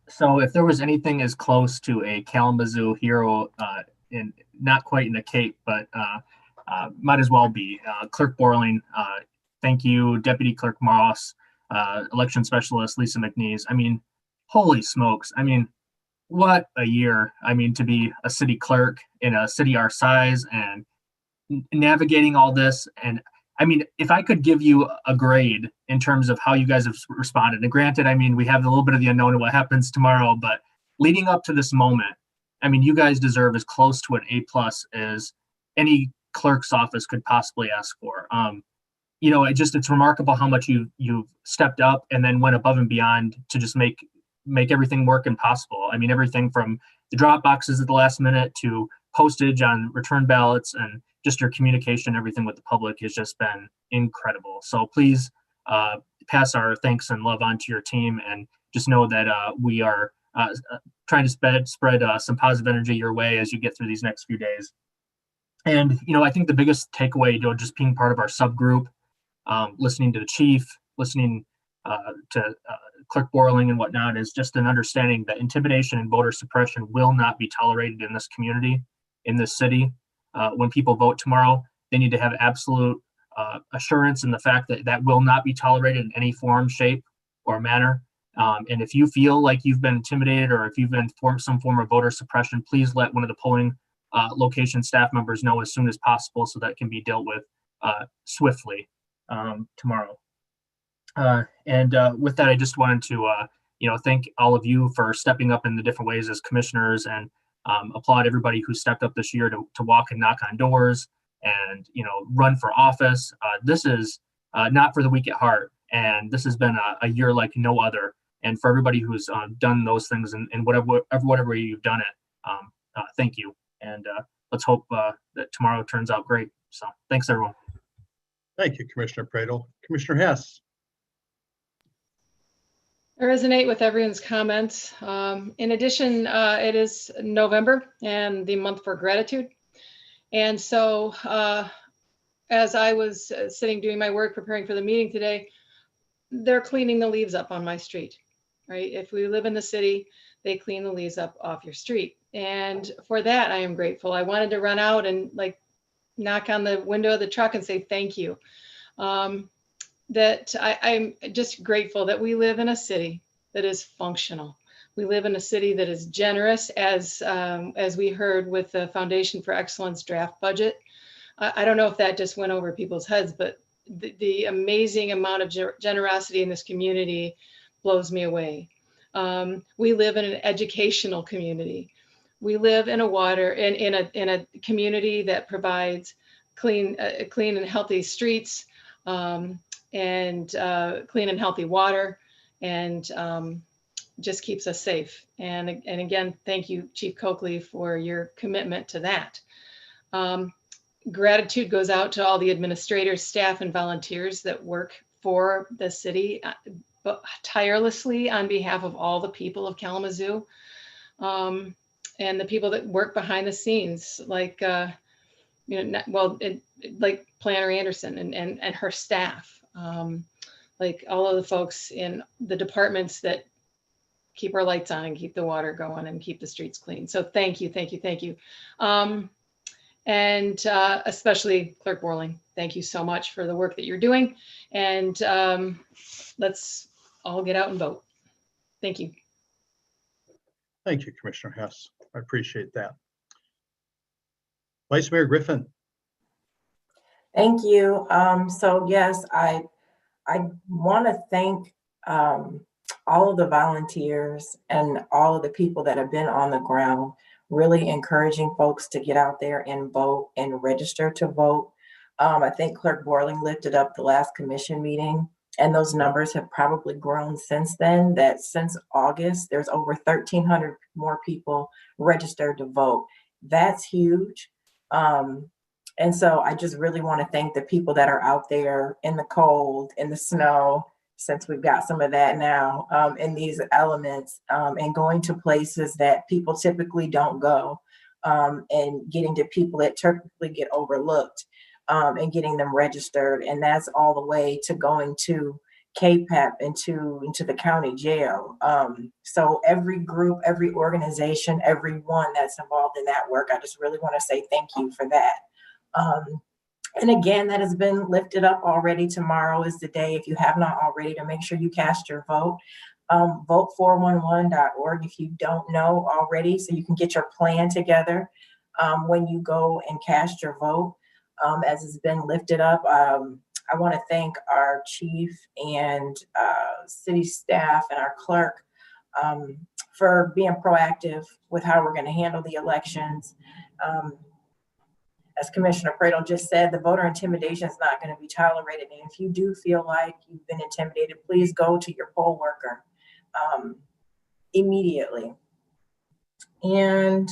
So if there was anything as close to a Kalamazoo hero, in not quite in the Cape, but might as well be Clerk Borling. Thank you, Deputy Clerk Moss, Election Specialist Lisa McNeese. I mean, holy smokes. I mean, what a year. I mean, to be a city clerk in a city our size and navigating all this. And I mean, if I could give you a grade in terms of how you guys have responded, and granted, I mean, we have a little bit of the unknown of what happens tomorrow, but leading up to this moment, I mean, you guys deserve as close to an A+ as any clerk's office could possibly ask for. You know, it's remarkable how much you've stepped up and then went above and beyond to just make everything work and possible. I mean, everything from the drop boxes at the last minute to postage on return ballots, and just your communication, everything with the public has just been incredible. So please pass our thanks and love on to your team, and just know that we are trying to spread some positive energy your way as you get through these next few days. And, you know, I think the biggest takeaway, you know, just being part of our subgroup, listening to the chief, listening to Clerk Borling and whatnot, is just an understanding that intimidation and voter suppression will not be tolerated in this community, in this city. When people vote tomorrow, they need to have absolute assurance in the fact that that will not be tolerated in any form, shape, or manner. And if you feel like you've been intimidated or if you've been some form of voter suppression, please let one of the polling location staff members know as soon as possible so that can be dealt with swiftly tomorrow. And with that, I just wanted to, you know, thank all of you for stepping up in the different ways as commissioners, and applaud everybody who stepped up this year to walk and knock on doors and, you know, run for office. This is not for the weak at heart, and this has been a year like no other. And for everybody who's done those things and whatever way you've done it, thank you. And let's hope that tomorrow turns out great. So thanks, everyone. Thank you, Commissioner Pradle. Commissioner Hess. I resonate with everyone's comments. In addition, it is November and the month for gratitude. And so as I was sitting doing my work, preparing for the meeting today, they're cleaning the leaves up on my street, right? If we live in the city, they clean the leaves up off your street. And for that, I am grateful. I wanted to run out and like knock on the window of the truck and say thank you. That I'm just grateful that we live in a city that is functional. We live in a city that is generous, as we heard with the Foundation for Excellence draft budget. I don't know if that just went over people's heads, but the amazing amount of generosity in this community blows me away. We live in an educational community. We live in a community that provides clean and healthy streets, and clean and healthy water, and just keeps us safe. And again, thank you, Chief Coakley, for your commitment to that. Gratitude goes out to all the administrators, staff, and volunteers that work for the city tirelessly on behalf of all the people of Kalamazoo, and the people that work behind the scenes, like like Planner Anderson and her staff, like all of the folks in the departments that keep our lights on and keep the water going and keep the streets clean. So thank you, thank you, thank you. And especially Clerk Borling, thank you so much for the work that you're doing. And let's all get out and vote. Thank you. Thank you, Commissioner Hess. I appreciate that. Vice Mayor Griffin. Thank you. So yes, I want to thank all of the volunteers and all of the people that have been on the ground, really encouraging folks to get out there and vote and register to vote. I think Clerk Borling lifted up the last commission meeting, and those numbers have probably grown since then. That since August, there's over 1,300 more people registered to vote. That's huge. And so I just really want to thank the people that are out there in the cold, in the snow, since we've got some of that now, in these elements, and going to places that people typically don't go, and getting to people that typically get overlooked, and getting them registered. And that's all the way to going to KPEP into the county jail. So every group, every organization, everyone that's involved in that work, I just really want to say thank you for that. And again, that has been lifted up already. Tomorrow is the day, if you have not already, to make sure you cast your vote. Vote411.org if you don't know already, so you can get your plan together when you go and cast your vote. As has been lifted up, I want to thank our chief and city staff and our clerk for being proactive with how we're going to handle the elections. As Commissioner Pradle just said, the voter intimidation is not going to be tolerated. And if you do feel like you've been intimidated, please go to your poll worker immediately. And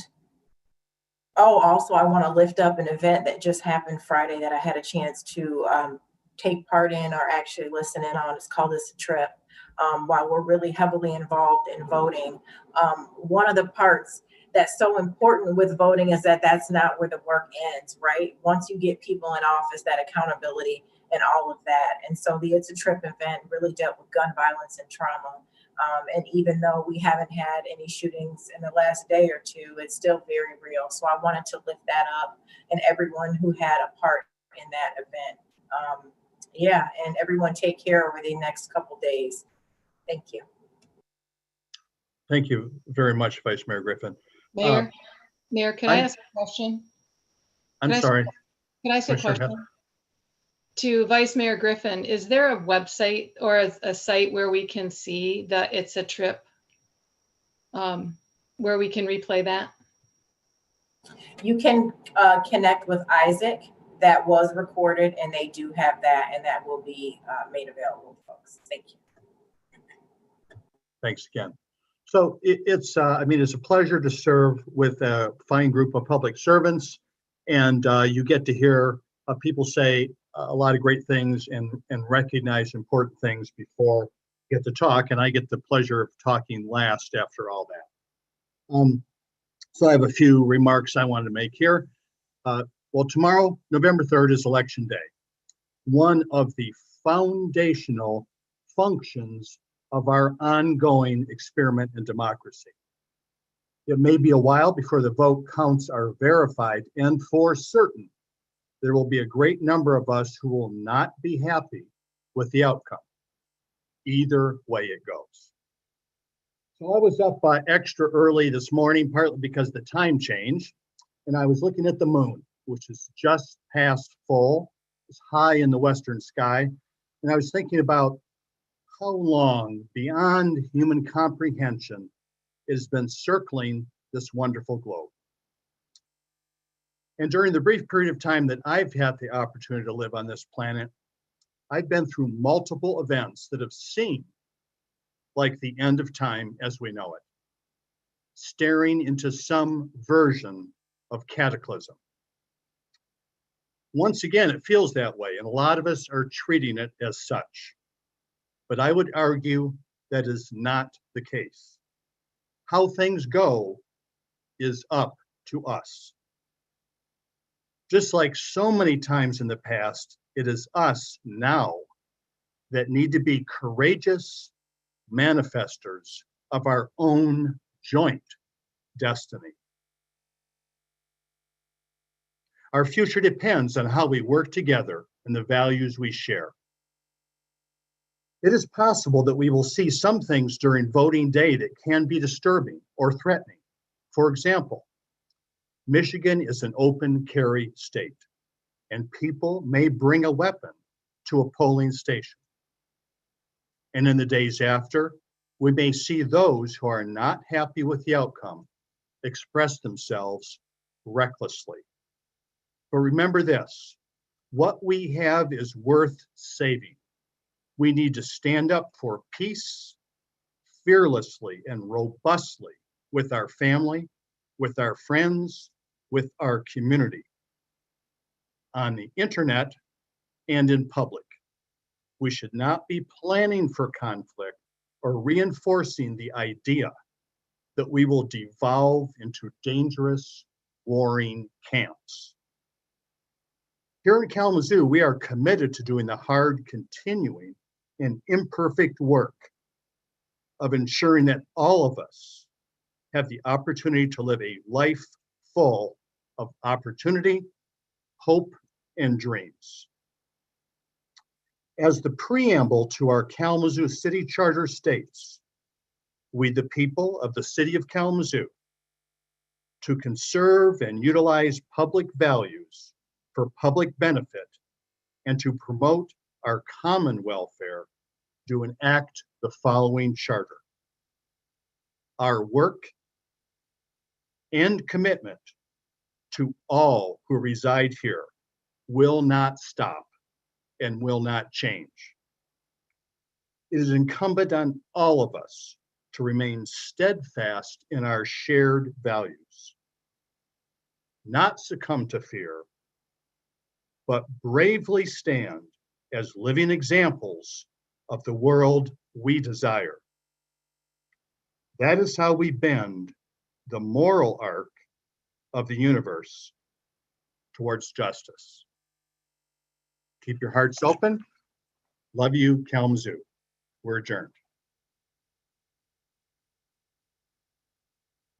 also I want to lift up an event that just happened Friday that I had a chance to take part in, or actually listen in on. It's called It's a Trip. While we're really heavily involved in voting, one of the parts that's so important with voting is that that's not where the work ends, right? Once you get people in office, that accountability and all of that. And so the It's a Trip event really dealt with gun violence and trauma. And even though we haven't had any shootings in the last day or two, it's still very real. So I wanted to lift that up, and everyone who had a part in that event. Yeah, and everyone take care over the next couple days. Thank you. Thank you very much, Vice Mayor Griffin. Mayor, can I ask a question? I'm sorry. Can I ask a question? To Vice Mayor Griffin, is there a website or a site where we can see the It's a Trip, where we can replay that? You can connect with Isaac. That was recorded, and they do have that, and that will be made available, folks. Thank you. Thanks again. So it's a pleasure to serve with a fine group of public servants, and you get to hear people say a lot of great things and recognize important things before you get to talk, and I get the pleasure of talking last after all that. So I have a few remarks I wanted to make here. Well, tomorrow, November 3rd, is Election Day, one of the foundational functions of our ongoing experiment in democracy. It may be a while before the vote counts are verified, and for certain, there will be a great number of us who will not be happy with the outcome, either way it goes. So I was up extra early this morning, partly because the time changed, and I was looking at the moon, which is just past full. It's high in the western sky, and I was thinking about how long beyond human comprehension it has been circling this wonderful globe. And during the brief period of time that I've had the opportunity to live on this planet, I've been through multiple events that have seemed like the end of time as we know it, staring into some version of cataclysm. Once again, it feels that way, and a lot of us are treating it as such. But I would argue that is not the case. How things go is up to us. Just like so many times in the past, it is us now that need to be courageous manifestors of our own joint destiny. Our future depends on how we work together and the values we share. It is possible that we will see some things during voting day that can be disturbing or threatening. For example, Michigan is an open carry state, and people may bring a weapon to a polling station. And in the days after, we may see those who are not happy with the outcome express themselves recklessly. But remember this, what we have is worth saving. We need to stand up for peace fearlessly and robustly with our family, with our friends, with our community, on the internet and in public. We should not be planning for conflict or reinforcing the idea that we will devolve into dangerous, warring camps. Here in Kalamazoo, we are committed to doing the hard, continuing, and imperfect work of ensuring that all of us have the opportunity to live a life full of opportunity, hope, and dreams. As the preamble to our Kalamazoo City Charter states, we, the people of the city of Kalamazoo, to conserve and utilize public values for public benefit and to promote our common welfare, do enact the following charter. Our work and commitment to all who reside here will not stop and will not change. It is incumbent on all of us to remain steadfast in our shared values, not succumb to fear, but bravely stand as living examples of the world we desire. That is how we bend the moral arc of the universe towards justice. Keep your hearts open. Love you, Kalamazoo. We're adjourned.